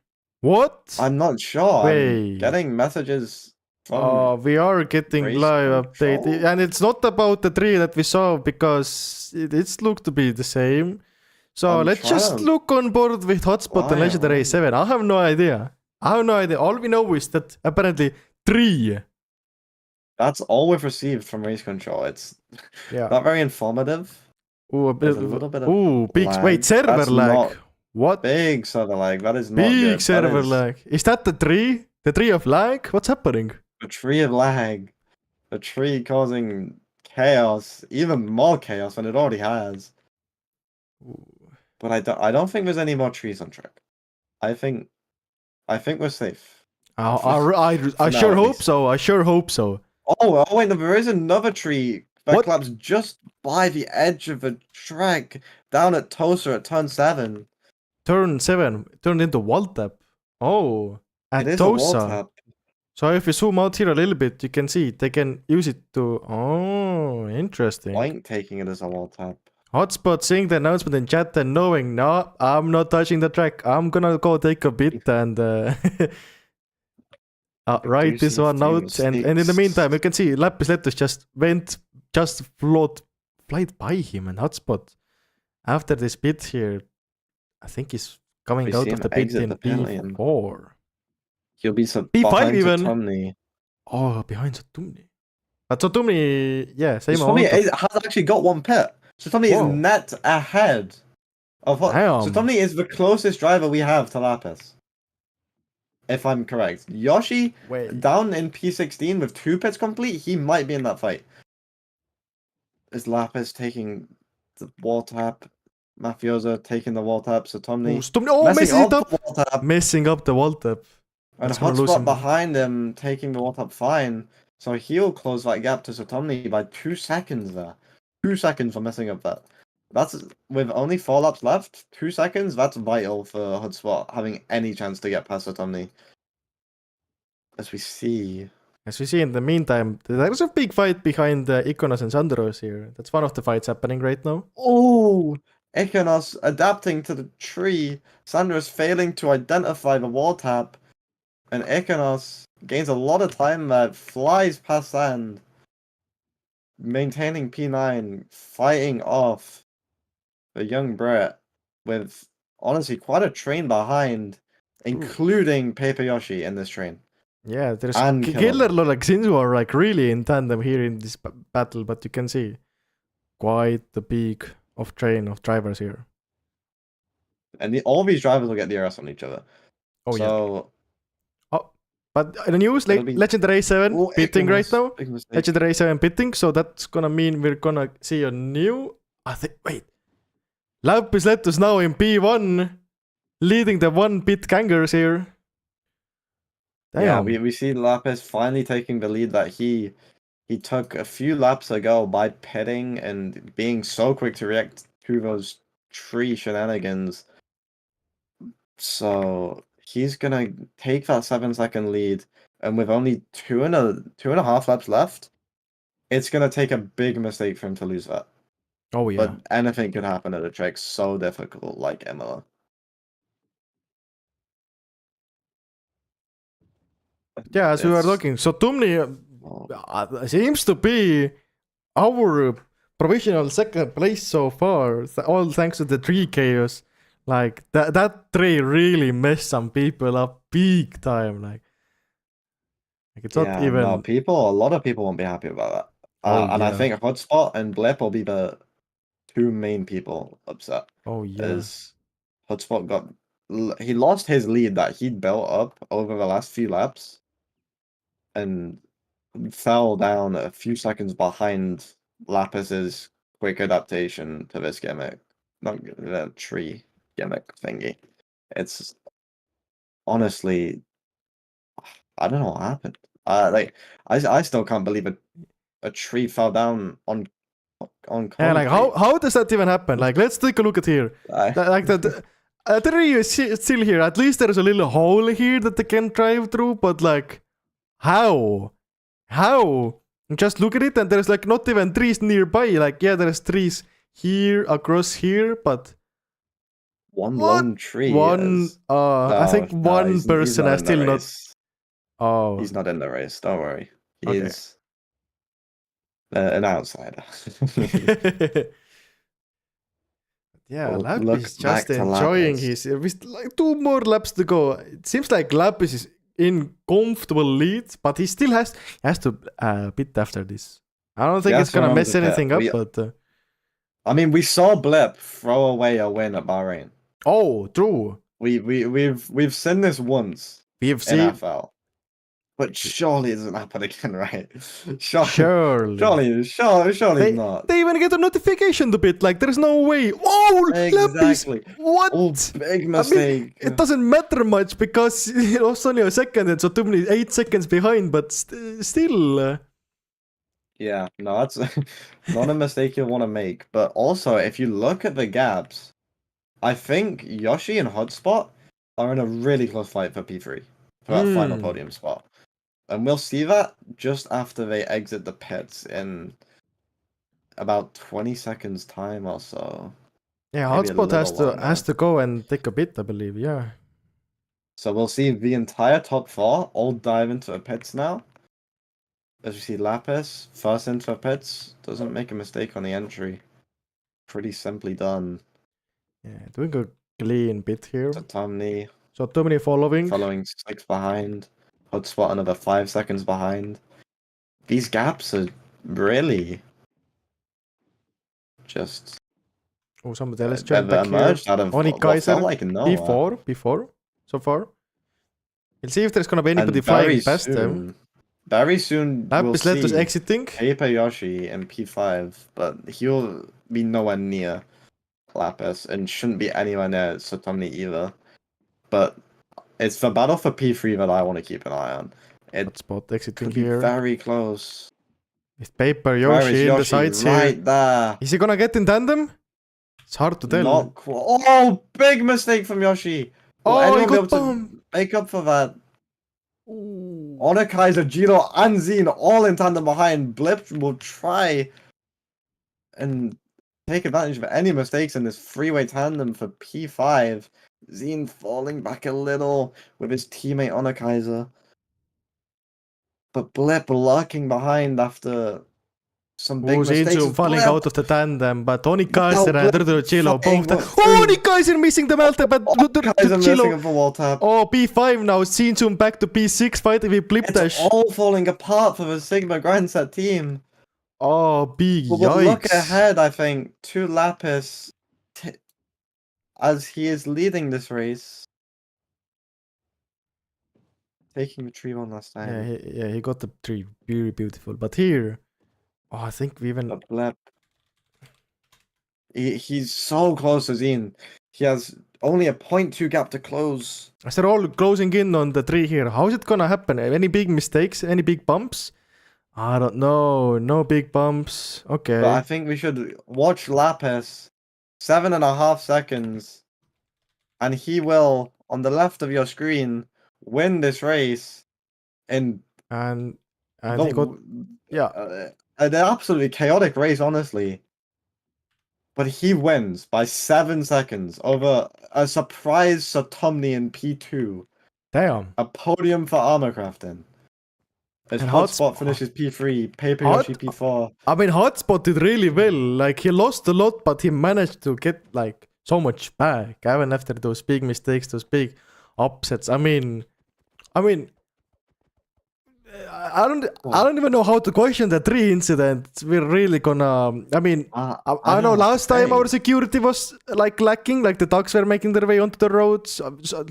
What? I'm not sure. Wait. I'm getting messages from We are getting race live update. control? And it's not about the tree that we saw because it's looked to be the same. So I'm let's just trying- look on board with Hotspot and Why? Legendary 7. I have no idea. All we know is that apparently 3. That's all we've received from race control. It's Yeah. not very informative. Ooh, a bit, There's a little bit of big. lag. Wait, server That's lag. not What? Big server lag. That is not Big good. That server is lag. Is that the tree? The tree of lag? What's happening? The tree of lag. The tree causing chaos, even more chaos than it already has. But I don't think there's any more trees on track. I think we're safe. I now, sure at hope least. so. I sure hope so. Oh wait, no, there is another tree that What? collapsed just by the edge of the track down at Toaster at turn 7. Turn 7 turned into wall tap. Oh, at It is a wall Tosa. tap. So if you zoom out here a little bit, you can see they can use it to. Oh, interesting. Blank taking it as a wall tap. Hotspot seeing the announcement in chat and knowing, no, I'm not touching the track. I'm gonna go take a bit and write this see one few out. And in the mistakes. meantime, you can see Lapis Letus just flight by him and Hotspot. After this bit here, I think he's coming We out see of him the pit exit in the pavilion. P4. He'll be some P5 behind even. Satomni. Oh, behind Satumni. But Satumni, yeah, same Satomni amount. has actually got one pit. Satomni Whoa. is net ahead of what? Damn. Satomni is the closest driver we have to Lapis. If I'm correct. Yoshi, Wait. down in P16 with 2 pits complete, he might be in that fight. Is Lapis taking the wall tap? Mafioso taking the wall tap? Satomni Satumni, messing it up up. the wall tap. Messing up the wall tap. And That's gonna lose him. Hotspot behind him taking the wall tap fine. So he'll close that gap to Satomni by 2 seconds there. 2 seconds for messing up that. That's with only 4 laps left. 2 seconds, that's vital for Hotspot having any chance to get past Satomni. As we see As we see in the meantime, there's a big fight behind Iconos and Sandros here. That's one of the fights happening right now. Oh, Econos adapting to the tree. Sandra's failing to identify the wall tap. And Econos gains a lot of time that flies past Sand. Maintaining P9, fighting off the young Brett with honestly quite a train behind, including Paper Yoshi in this train. Yeah, there's And Killer Killer. like Shinzo are like really in tandem here in this battle, but you can see quite the peak of train of drivers here. And all these drivers will get the RS on each other. Oh yeah. So But in the news, It'll be- Legendary 7 Oh, pitting right Econos, now. big mistake. Legendary 7 pitting, so that's gonna mean we're gonna see a new. Wait. Lapis Letus now in P1, leading the 1-pit gangers here. Damn. Yeah, we see Lapis finally taking the lead that he took a few laps ago by pitting and being so quick to react to those tree shenanigans. So he's gonna take that 7-second lead, and with only two and a half laps left, it's gonna take a big mistake for him to lose that. Oh yeah. But anything could happen at a track so difficult like Emilia. Yeah, as we were It's- talking, so Tumni Oh, seems to be our provisional second place so far, all thanks to the tree chaos. Like that tree really messed some people up big time. Like it's not yeah, even. no, a lot of people won't be happy about that. Oh, And I yeah. think Hotspot and Blip will be the two main people upset. Oh yeah. As Hotspot he lost his lead that he'd built up over the last few laps, and fell down a few seconds behind Lapis's quick adaptation to this gimmick. Not the tree gimmick thingy. It's honestly, I don't know what happened. I still can't believe a tree fell down on Yeah, like concrete. how does that even happen? Like let's take a look at here. Like the tree is still here. At least there's a little hole here that they can drive through. But like, how? Just look at it, and there's like not even trees nearby. Like yeah, there's trees here across here, but One What? lone tree. one. is- I think No, one he's person not has in the still not. race. Oh, He's not in the race. Don't worry. Okay. He's an outsider. yeah, Well, Lapis look is back just to enjoying Lapis. his. With like 2 more laps to go. It seems like Lapis is in comfortable lead, but he still has to pit after this. I don't think He it's has to gonna remember mess to pit. anything up, We- but I mean, we saw Blip throw away a win at Bahrain. oh, true. We've seen this once We've in seen FL, but surely it doesn't happen again, right? Surely they, not. they even get a notification to pit. Like there's no way. Oh, Lapis. Exactly. What? Oh, big mistake. It doesn't matter much because it was only a second, and so Tumni 8 seconds behind. But still. Yeah, no, that's not a mistake you'll want to make. But also, if you look at the gaps, I think Yoshi and Hotspot are in a really close fight for P3, for that final podium spot. And we'll see that just after they exit the pits in about 20 seconds time or so. Yeah, Maybe a Hotspot little has to go and take a bit, I believe. Yeah. So we'll see the entire top 4 all dive into the pits now. As you see, Lapis first into the pits, doesn't make a mistake on the entry. Pretty simply done. Yeah, doing a clean bit here. So Tomney So Tumni following. 6 behind. Hotspot another 5 seconds behind. These gaps are really just Oh, somebody else they've joined back here. emerged out of Only what Kaiser felt like nowhere. before so far. We'll see if there's gonna be And anybody flying past them. Very soon we'll Lapis Letus see exiting. Paper Yoshi in P5, but he'll be nowhere near Lapis and shouldn't be anywhere near Sotomni either. But it's the battle for P3 that I want to keep an eye on. It Hotspot exiting could be here. very close. With Paper Where is Yoshi in the Yoshi? sides Right here. there. Is he gonna get in tandem? It's hard to tell. Not oh, big mistake from Yoshi. Will Oh, he anyone be got able to bumped. make up for that? Onakaiser, Gino, and Zine all in tandem behind. Blip will try and take advantage of any mistakes in this freeway tandem for P5. Zine falling back a little with his teammate Onakaiser. But Blip lurking behind after some big mistakes. Zinsu falling Blip. out of the tandem, but Onakaiser No, and Chilo Blip both. flying Onakaiser missing the melt, but Onakaiser missing Chilo. a for wall tap. Oh, P5 now. Zinsu back to P6 fighting with Blip It's Dash. all falling apart for the Sigma Grandset team. Oh, big But we'll look yikes. ahead, I think, to Lapis as he is leading this race. Taking the tree one last time. He got the tree. Very beautiful. But here, I think we even... But Blep, he's so close to Zine. He has only a 0.2 gap to close. As they're all closing in on the tree here, how is it gonna happen? Any big mistakes? Any big bumps? I don't know. No big bumps. Okay. But I think we should watch Lapis 7.5 seconds. And he will, on the left of your screen, win this race in And he got... Yeah. an absolutely chaotic race, honestly. But he wins by 7 seconds over a surprise Satomni in P2. Damn. A podium for armor crafting. His And hotspot finishes P3, Paper Yoshi P4. I mean, Hotspot did really well. Like, he lost a lot, but he managed to get, like, so much back. Even after those big mistakes, those big upsets. I mean... I don't even know how to question the tree incident. We're really gonna... I mean, I know last time our security was, like, lacking. Like, the ducks were making their way onto the roads.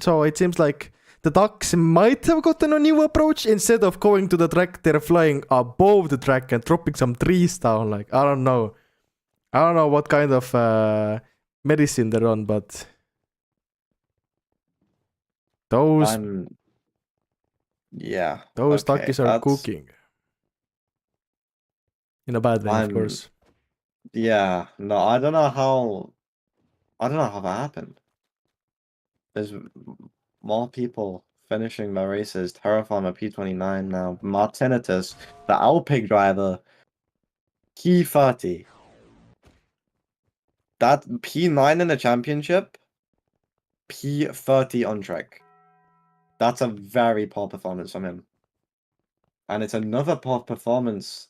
So it seems like the ducks might have gotten a new approach. Instead of going to the track, they're flying above the track and dropping some trees down. Like, I don't know. I don't know what kind of medicine they're on, but... Those Yeah. Those okay, duckies are cooking. In a bad way, of course. Yeah, no, I don't know how that happened. There's more people finishing their races. Terraformer P29 now. Martinitus, the Alpig driver, P30. That P9 in the championship, P30 on track. That's a very poor performance from him. And it's another poor performance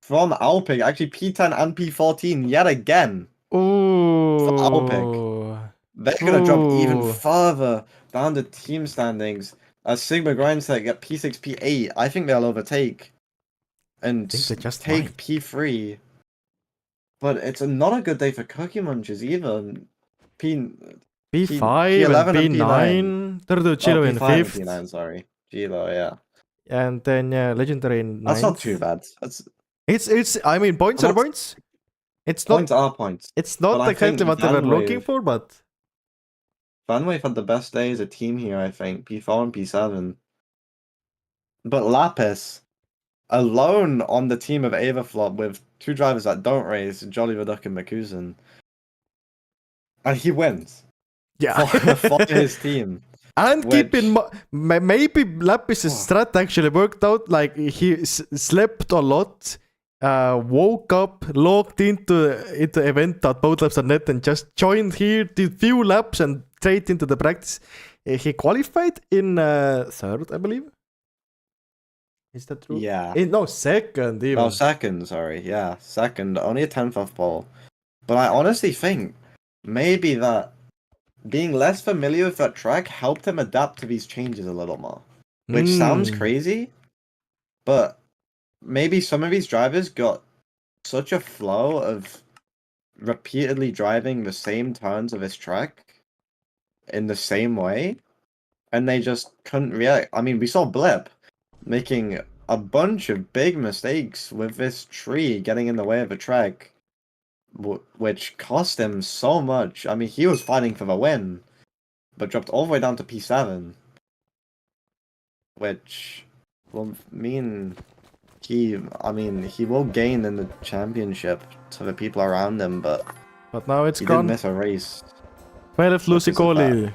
from Alpig. Actually, P10 and P14 yet again. Ooh. For Alpig. They're going to drop even further down the team standings. As Sigma Grindset get P6, P8, I think they'll overtake. And just take might. P3. But it's not a good day for Cookie Munchers either. P5 P11 and and P9. They're Chilo in P5 and 5th. P9, sorry. Gilo, yeah. And then, Legendary in 9th. That's not too bad. It's I mean, points are points. It's not... Points are points. It's not exactly what they were looking for, but... Vanwave had the best day as a team here, I think. P4 and P7. But Lapis, alone on the team of Avaflop with 2 drivers that don't race, Jolly Viduk and Makuzen. And he wins. Yeah. for his team. And keep in mind, maybe Lapis's strat actually worked out. Like, he slept a lot, woke up, logged into event.boatlaps.net and just joined here, did few laps and straight into the practice. He qualified in 3rd, I believe. Is that true? Yeah. No, 2nd even. Oh, 2nd, sorry. Yeah, 2nd. Only a 10th off pole. But I honestly think maybe that being less familiar with that track helped him adapt to these changes a little more. Which sounds crazy, but maybe some of these drivers got such a flow of repeatedly driving the same turns of this track in the same way, and they just couldn't react. I mean, we saw Blip making a bunch of big mistakes with this tree getting in the way of the track, which cost him so much. I mean, he was fighting for the win, but dropped all the way down to P7, which will mean he will gain in the championship to the people around him, but now it's he gone. didn't miss a race. 12th Lucicoli,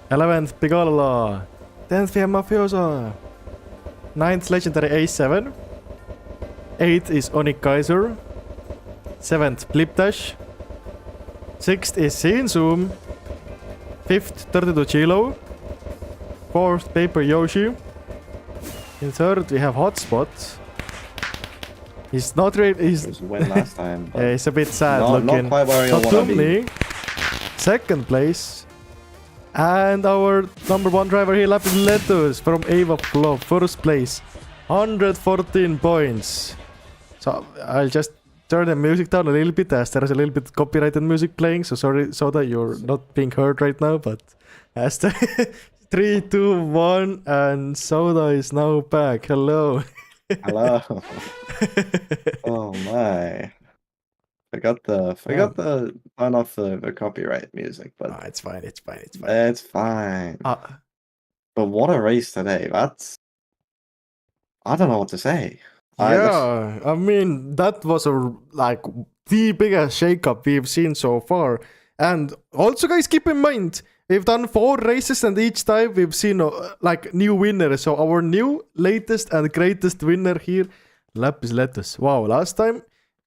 11th Pigala, 10th Via Mafioso, 9th legendary A7. 8th is Onic Kaiser. 7th Blip Dash. 6th is Scene Zoom. 5th 32 Chilo. 4th Paper Yoshi. In 3rd we have Hotspot. He's not really. It was a win last time. But Yeah, he's a bit sad not looking. quite where you want to be. Tumli, 2nd place. And our number 1 driver here, Lapis Lettuce from Ava Flop, 1st place. 114 points. So I'll just turn the music down a little bit as there is a little bit copyrighted music playing. So sorry, Soda, you're not being heard right now. But as the 3, 2, 1, and Soda is now back. Hello. Hello. Oh my. Forgot the turn off the copyright music, but Oh, it's fine. It's fine. It's fine. it's fine. But what a race today. I don't know what to say. Yeah, I mean that was the biggest shakeup we've seen so far. And also, guys, keep in mind we've done 4 races, and each time we've seen new winners. So our new latest and greatest winner here, Lapis Lettuce. Wow, last time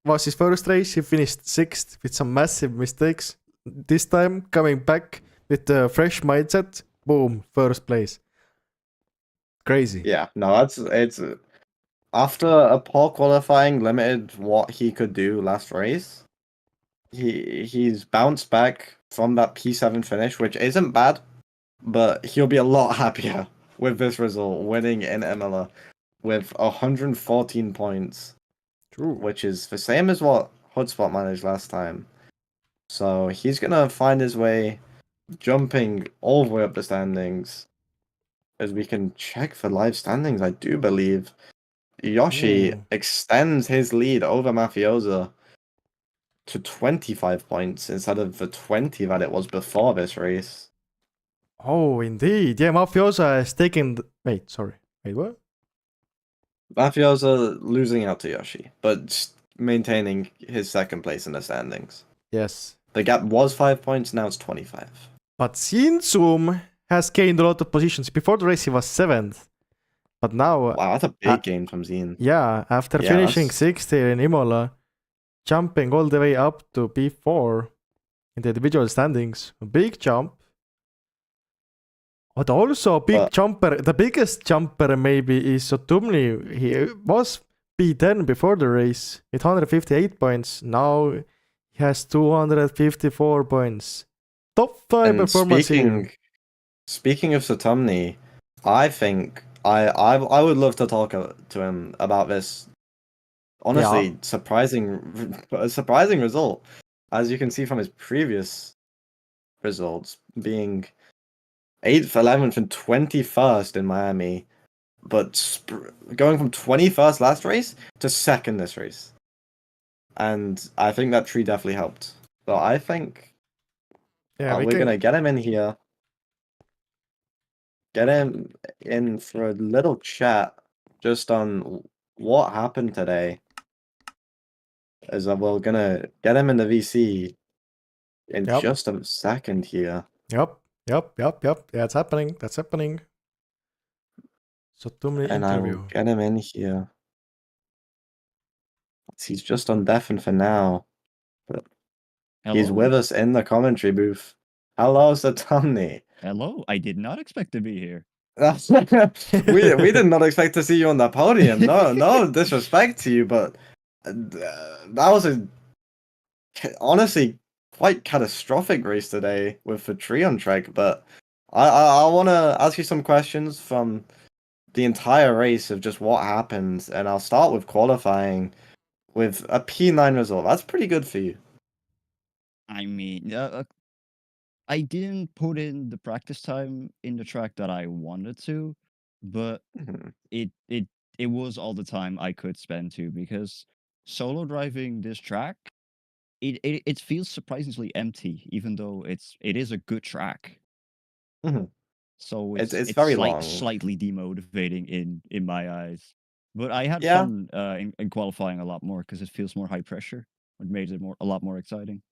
was his first race. He finished 6th with some massive mistakes. This time coming back with a fresh mindset. Boom, 1st place. Crazy. Yeah, no, it's after a poor qualifying limited what he could do last race. He's bounced back from that P7 finish, which isn't bad, but he'll be a lot happier with this result, winning in Emilia with 114 points. True. Which is the same as what Hotspot managed last time. So he's gonna find his way jumping all the way up the standings. As we can check for live standings, I do believe Yoshi extends his lead over Mafiosa to 25 points instead of the 20 that it was before this race. Oh, indeed. Yeah, Mafiosa has taken... Wait, sorry. Wait, what? Mafiosa losing out to Yoshi, but maintaining his 2nd place in the standings. Yes. The gap was 5 points, now it's 25. But Shinsum has gained a lot of positions. Before the race, he was 7th. But now... Wow, that's a big gain from Zine. Yeah, after finishing 6th here in Imola, jumping all the way up to P4 in the individual standings. A big jump. But also a big jumper, the biggest jumper maybe is Sotumni. He was P10 before the race with 158 points. Now he has 254 points. Top 5 performance here. Speaking of Sotumni, I think I would love to talk to him about this. Honestly, a surprising result, as you can see from his previous results, being 8th, 11th, and 21st in Miami, but going from 21st last race to 2nd this race. And I think that tree definitely helped. So I think we're going to get him in here. Get him in for a little chat just on what happened today. As we're going to get him in the VC in just a second here. Yep. Yeah, it's happening. That's happening. So too many and interview. I will get him in here. He's just on deafen for now. But he's with us in the commentary booth. Hello, Satomni. Hello, I did not expect to be here. we did not expect to see you on the podium. No disrespect to you, but that was honestly quite catastrophic race today with the tree on track. But I want to ask you some questions from the entire race of just what happened, and I'll start with qualifying with a P9 result. That's pretty good for you. I mean, I didn't put in the practice time in the track that I wanted to, but it was all the time I could spend too, because solo driving this track, it feels surprisingly empty, even though it is a good track. So it's very long. Slightly demotivating in my eyes. But I had fun in qualifying a lot more because it feels more high pressure. It made it a lot more exciting.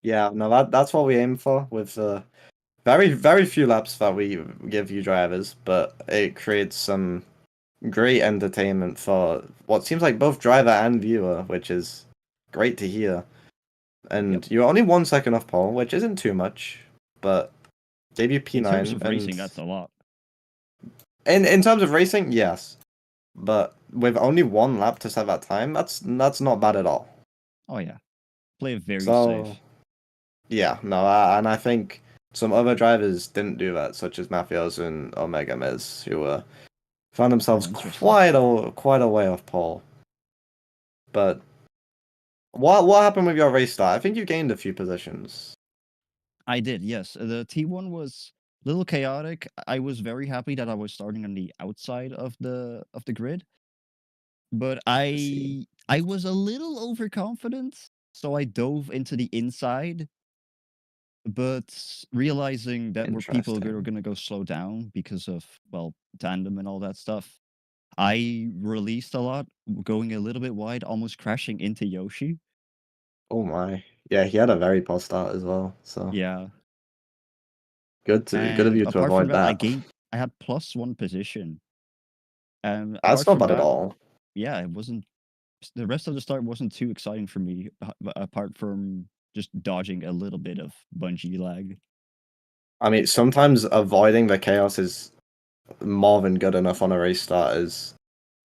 Yeah, no, that's what we aim for with very, very few laps that we give you drivers, but it creates some great entertainment for what seems like both driver and viewer, which is great to hear. And you're only 1 second off pole, which isn't too much, but gave you P9. In terms of and racing, that's a lot. in terms of racing, yes, but with only 1 lap to set that time, that's not bad at all. Oh yeah, play it very So, safe. yeah, no, and I think some other drivers didn't do that, such as Mafios and Omega Miz, who found themselves Interesting. quite a way off pole. But what happened with your race start? I think you gained a few positions. I did, yes. The T1 was a little chaotic. I was very happy that I was starting on the outside of the grid, but see. I was a little overconfident, so I dove into the inside. But realizing that were people were Interesting. gonna go slow down because of, well, tandem and all that stuff, I released a lot, going a little bit wide, almost crashing into Yoshi. Oh my. Yeah, he had a very poor start as well. So Yeah. good of And you to apart from avoid that, that. I had +1 position. And That's apart not from bad at that, all. yeah, it wasn't the rest of the start wasn't too exciting for me, apart from just dodging a little bit of bungee lag. I mean, sometimes avoiding the chaos is more than good enough on a race start.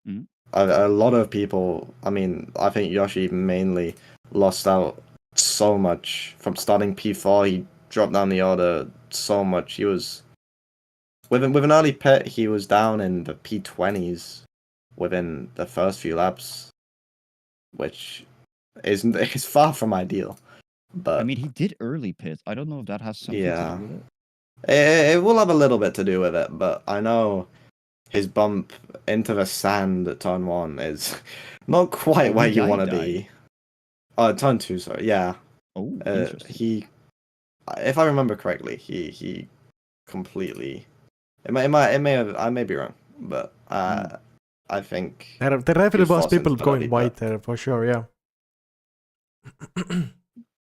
Mhm. A lot of people, I mean, I think Yoshi mainly lost out so much from starting P4. He dropped down the order so much. He was with an early pit. He was down in the P20s within the first few laps, which is far from ideal. I But mean, he did early pit. I don't know if that has something to do yeah, with it. it will have a little bit to do with it. But I know his bump into the sand at turn 1 is not quite Oh, where he you want to died. be. Oh, turn 2, sorry. Yeah. Oh, interesting. He, if I remember correctly, he completely. It may have. I may be wrong, but I think There he definitely was was forced into people the going early white pit. there for sure, yeah.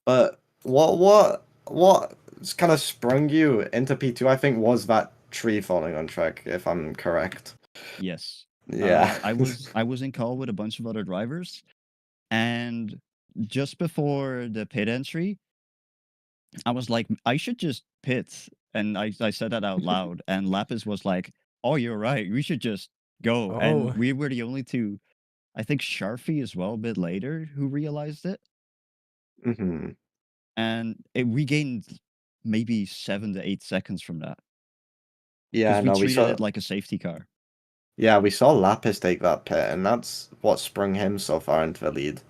But what kind of sprung you into P2? I think was that tree falling on track, if I'm correct. Yes. Yeah. I was in call with a bunch of other drivers, and just before the pit entry, I was like, I should just pit, and I said that out loud, and Lapis was like, "Oh, you're right. We should just go." And Oh, we were the only two. I think Sharfy as well a bit later who realized it, hmm and we gained maybe 7 to 8 seconds from that Yeah. because we No, we treated saw. it like a safety car. Yeah, we saw Lapis take that pit, and that's what sprung him so far into the lead.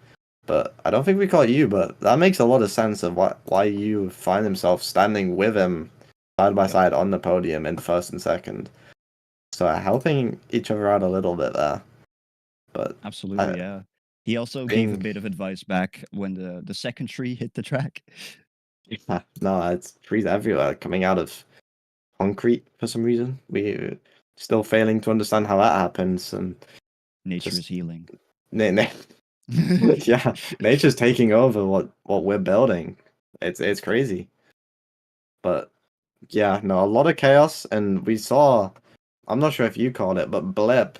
But I don't think we caught you, but that makes a lot of sense of why you find himself standing with him side by Yep. side on the podium in first and second. So helping each other out a little bit there. But Absolutely, I yeah. He also gave a think bit of advice back when the second tree hit the track. yeah, no, it's trees everywhere coming out of concrete for some reason. We still failing to understand how that happens and Nature just is healing. yeah, nature's taking over what we're building. It's crazy. But yeah, no, a lot of chaos, and we saw. I'm not sure if you called it, but blip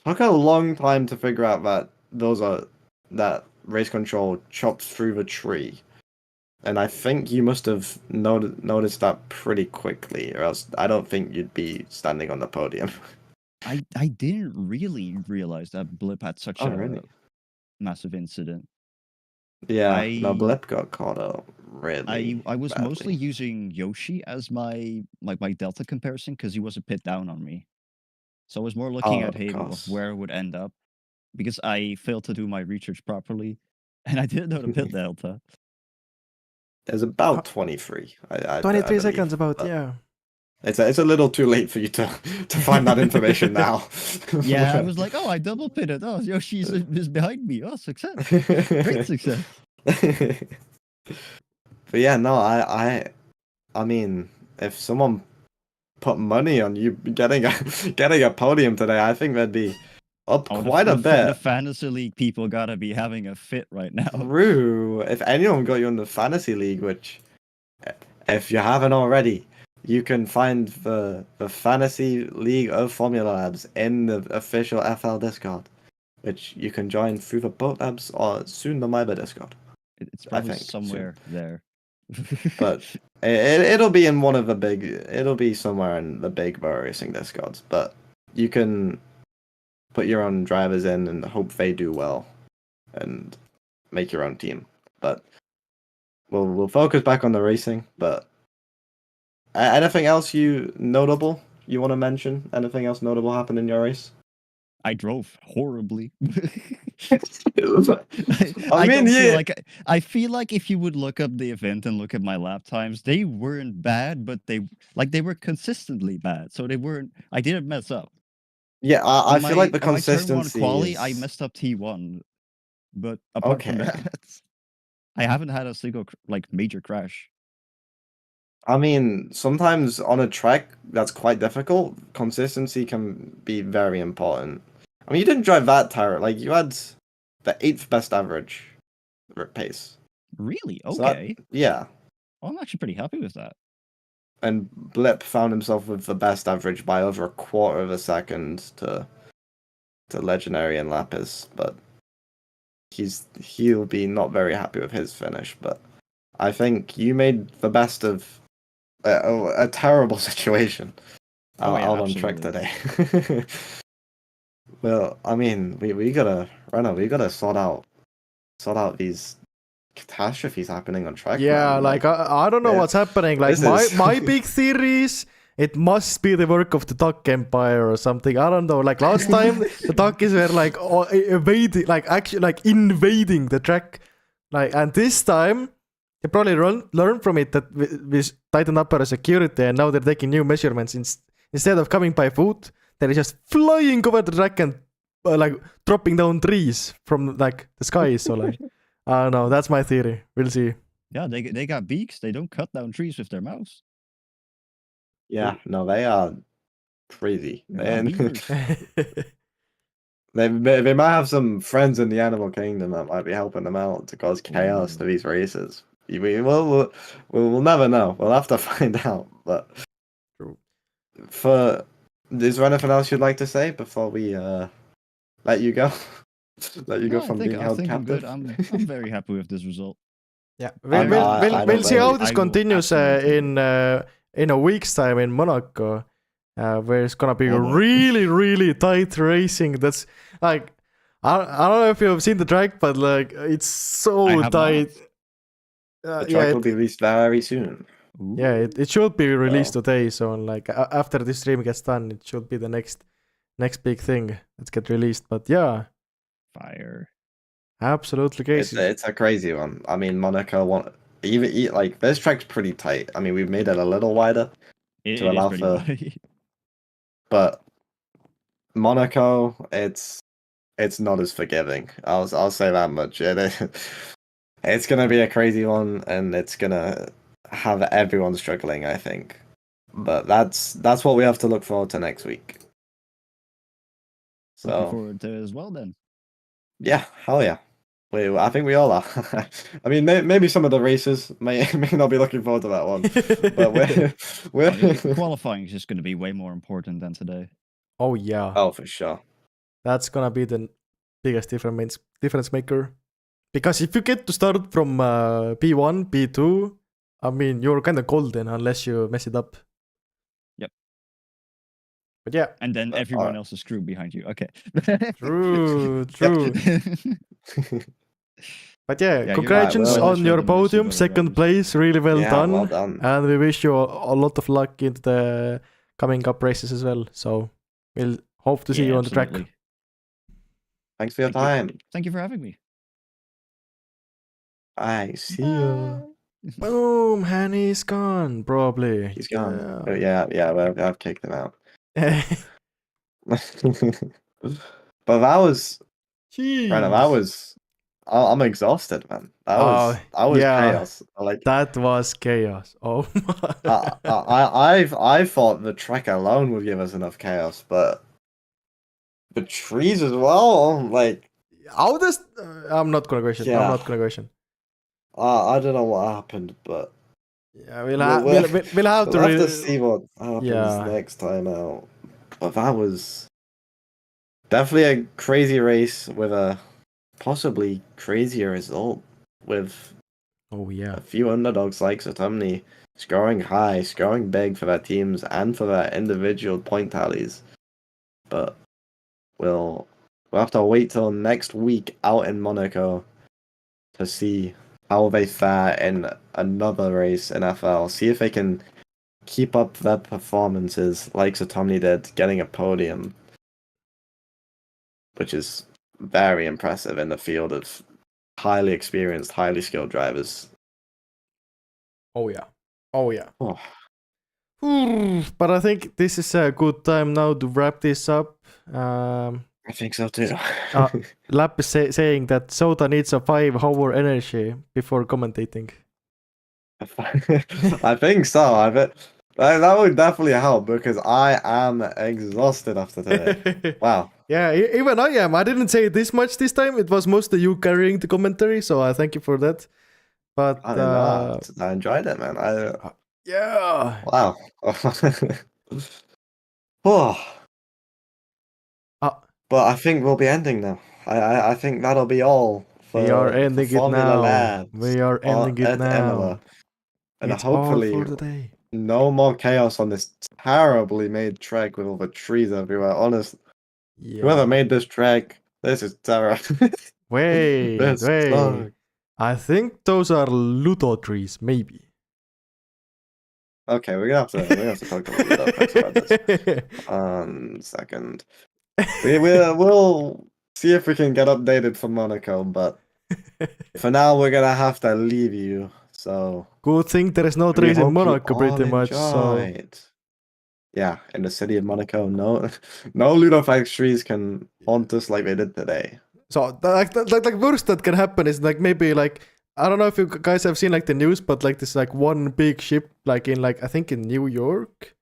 took a long time to figure out that that race control chopped through the tree, and I think you must have noticed that pretty quickly, or else I don't think you'd be standing on the podium. I didn't really realize that Blip had such Oh, a really? massive incident. Yeah, no, I blip got caught out really I was mostly badly. using Yoshi as my delta comparison because he was a pit down on me. So I was more looking Oh, at of him of course. where it would end up because I failed to do my research properly, and I didn't know the pit delta. It's Ho- about 23, I 23 believe, seconds about, but yeah. it's a little too late for you to find that information now. Yeah, I was like, oh, I double pitted. Oh, Yoshi is behind me. Oh, success! Great success. But yeah, no, I mean, if someone put money on you getting a podium today, I think they'd be up Oh, quite a the bit. fantasy league people gotta be having a fit right now. True. If anyone got you in the fantasy league, which if you haven't already, you can find the Fantasy League of Formula Labs in the official FL Discord, which you can join through the Boat Labs or soon the MyBa Discord. It's probably think, soon. somewhere there. But it'll be in one of the big. It'll be somewhere in the big bar racing Discords. But you can put your own drivers in and hope they do well, and make your own team. But we'll focus back on the racing. But anything else notable you want to mention? Anything else notable happened in your race? I drove horribly. I mean, yeah. I feel like if you would look up the event and look at my lap times, they weren't bad, but they were consistently bad. So they weren't. I didn't mess up. Yeah, I feel like the on my turn consistency. one quali, I messed up T1, but apart from Okay. that, I haven't had a single major crash. I mean, sometimes on a track that's quite difficult, consistency can be very important. I mean, you didn't drive that tired. Like, you had the 8th best average pace. Really? So that- Okay. yeah. Well, I'm actually pretty happy with that. And Blip found himself with the best average by over a quarter of a second to Legendary and Lapis, but he'll be not very happy with his finish. But I think you made the best of a terrible situation out on track today. Well, I mean, we gotta sort out these catastrophes happening on track. Yeah, man. I don't know what's happening. Like my big theory is it must be the work of the Duck Empire or something. I don't know. Like last time, the Duckies were like evading, invading the track. And this time they probably learned from it that we tightened up our security, and now they're taking new measurements. Instead of coming by foot, they're just flying over the track and dropping down trees from the sky. So I don't know. That's my theory. We'll see. Yeah, they got beaks. They don't cut down trees with their mouths. Yeah, no, they are crazy. And they might have some friends in the animal kingdom that might be helping them out to cause chaos to these races. We'll never know. We'll have to find out. But is there anything else you'd like to say before we let you go? Let you go from being held captive. I'm good. I'm very happy with this result. Yeah, we'll see how this continues in a week's time in Monaco, where it's gonna be really, really tight racing. That's I don't know if you've seen the track, but it's so tight. The track will be released very soon. Ooh. Yeah, it should be released today. So after this stream gets done, it should be the next big thing that's get released. But yeah, fire. Absolutely crazy. It's a crazy one. I mean, Monaco this track's pretty tight. I mean, we've made it a little wider to allow for. But Monaco, it's not as forgiving. I'll say that much. It's gonna be a crazy one, and it's gonna have everyone struggling, I think. But that's what we have to look forward to next week. So looking forward to it as well then. Yeah, hell yeah. I think we all are. I mean, maybe some of the racers may not be looking forward to that one, but we're qualifying is just going to be way more important than today. Oh yeah. Oh, for sure. That's gonna be the biggest difference maker. Because if you get to start from P1, P2, I mean, you're kind of golden unless you mess it up. Yep. But yeah. And then everyone else is screwed behind you. Okay. True. But yeah, congratulations on your podium. Second place, really well done. Well done. And we wish you a lot of luck into the coming up races as well. So we'll hope to see you on the track. Thanks for your time. Thank you for having me. I see you. Boom, Hanny's gone, probably. He's gone. Yeah, well, I've kicked him out. But that was... I'm exhausted, man. That was chaos. That was chaos. Oh my! I thought the track alone would give us enough chaos, but the trees as well. How does? I'm not gonna question. Yeah. I'm not gonna question. I don't know what happened, but Yeah, We'll, we'll, we'll have to. we'll have to see what happens Yeah. next time out. But that was definitely a crazy race with a possibly crazier result, with Oh yeah. a few underdogs like Satumni scoring high, scoring big for their teams and for their individual point tallies. But we'll have to wait till next week out in Monaco to see how they fare in another race in FL. See if they can keep up their performances like Satomni did, getting a podium, which is very impressive in the field of highly experienced, highly skilled drivers. Oh yeah. Oh yeah. Oh, But I think this is a good time now to wrap this up. I think so too. Lap is saying that Soda needs a 5-hour energy before commentating. I think so. I bet that would definitely help because I am exhausted after today. Wow. Yeah, even I am. I didn't say this much this time. It was mostly you carrying the commentary, so I thank you for that. But I did not. I enjoyed it, man. yeah. Wow. Oh. But I think we'll be ending now. I think that'll be all for, We are ending it Formula now. Labs We are ending it at now. Emilia. And It's all hopefully for today. no more chaos on this terribly made track with all the trees everywhere. Honest, whoever made this track, this is terrible. Wait, This wait. sucks. I think those are Ludo trees, maybe. Okay, we're gonna have to talk to Ludo about this. Second. We'll see if we can get updated from Monaco, but for now we're gonna have to leave you. So good thing there is no we trees in hope you Monaco, pretty all much. So enjoyed. Yeah, in the city of Monaco, no Ludofax trees can haunt us like they did today. so like worst that can happen is like maybe like I don't know if you guys have seen like the news, but like this like one big ship like in like I think in New York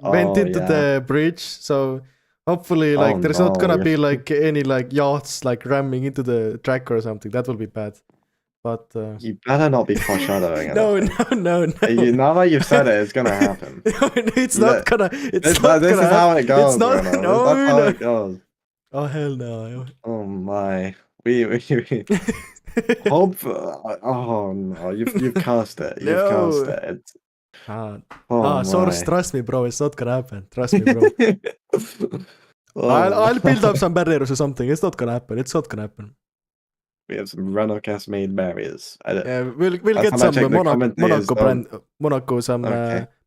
went into the bridge. So hopefully like there's not gonna be like any like yachts like ramming into the track or something. That will be bad. But you better not be foreshadowing it. No. Now that you've said it, it's gonna happen. It's not gonna. This is how it goes. It's not. Bruno. No, That's how it goes. Oh hell no! Oh my. We hope. Oh no! You've cast it. You've cast it. Source, trust me, bro. It's not gonna happen. Trust me, bro. I'll build up some barriers or something. It's not gonna happen. It's not gonna happen. We have some Renocast made barriers. We'll get some Monaco some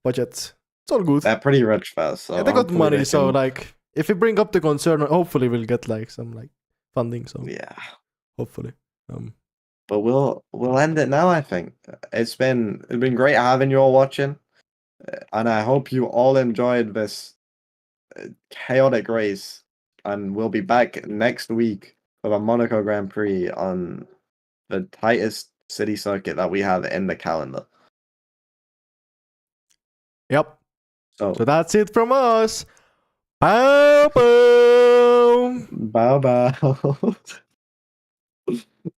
budgets. It's all good. They're pretty rich fast. So they got money, so like if we bring up the concern, hopefully we'll get like some like funding. So yeah, hopefully. But we'll end it now. I think it's been great having you all watching, and I hope you all enjoyed this chaotic race. And we'll be back next week of a Monaco Grand Prix on the tightest city circuit that we have in the calendar. Yep. So that's it from us. Bow bow. Bow bow.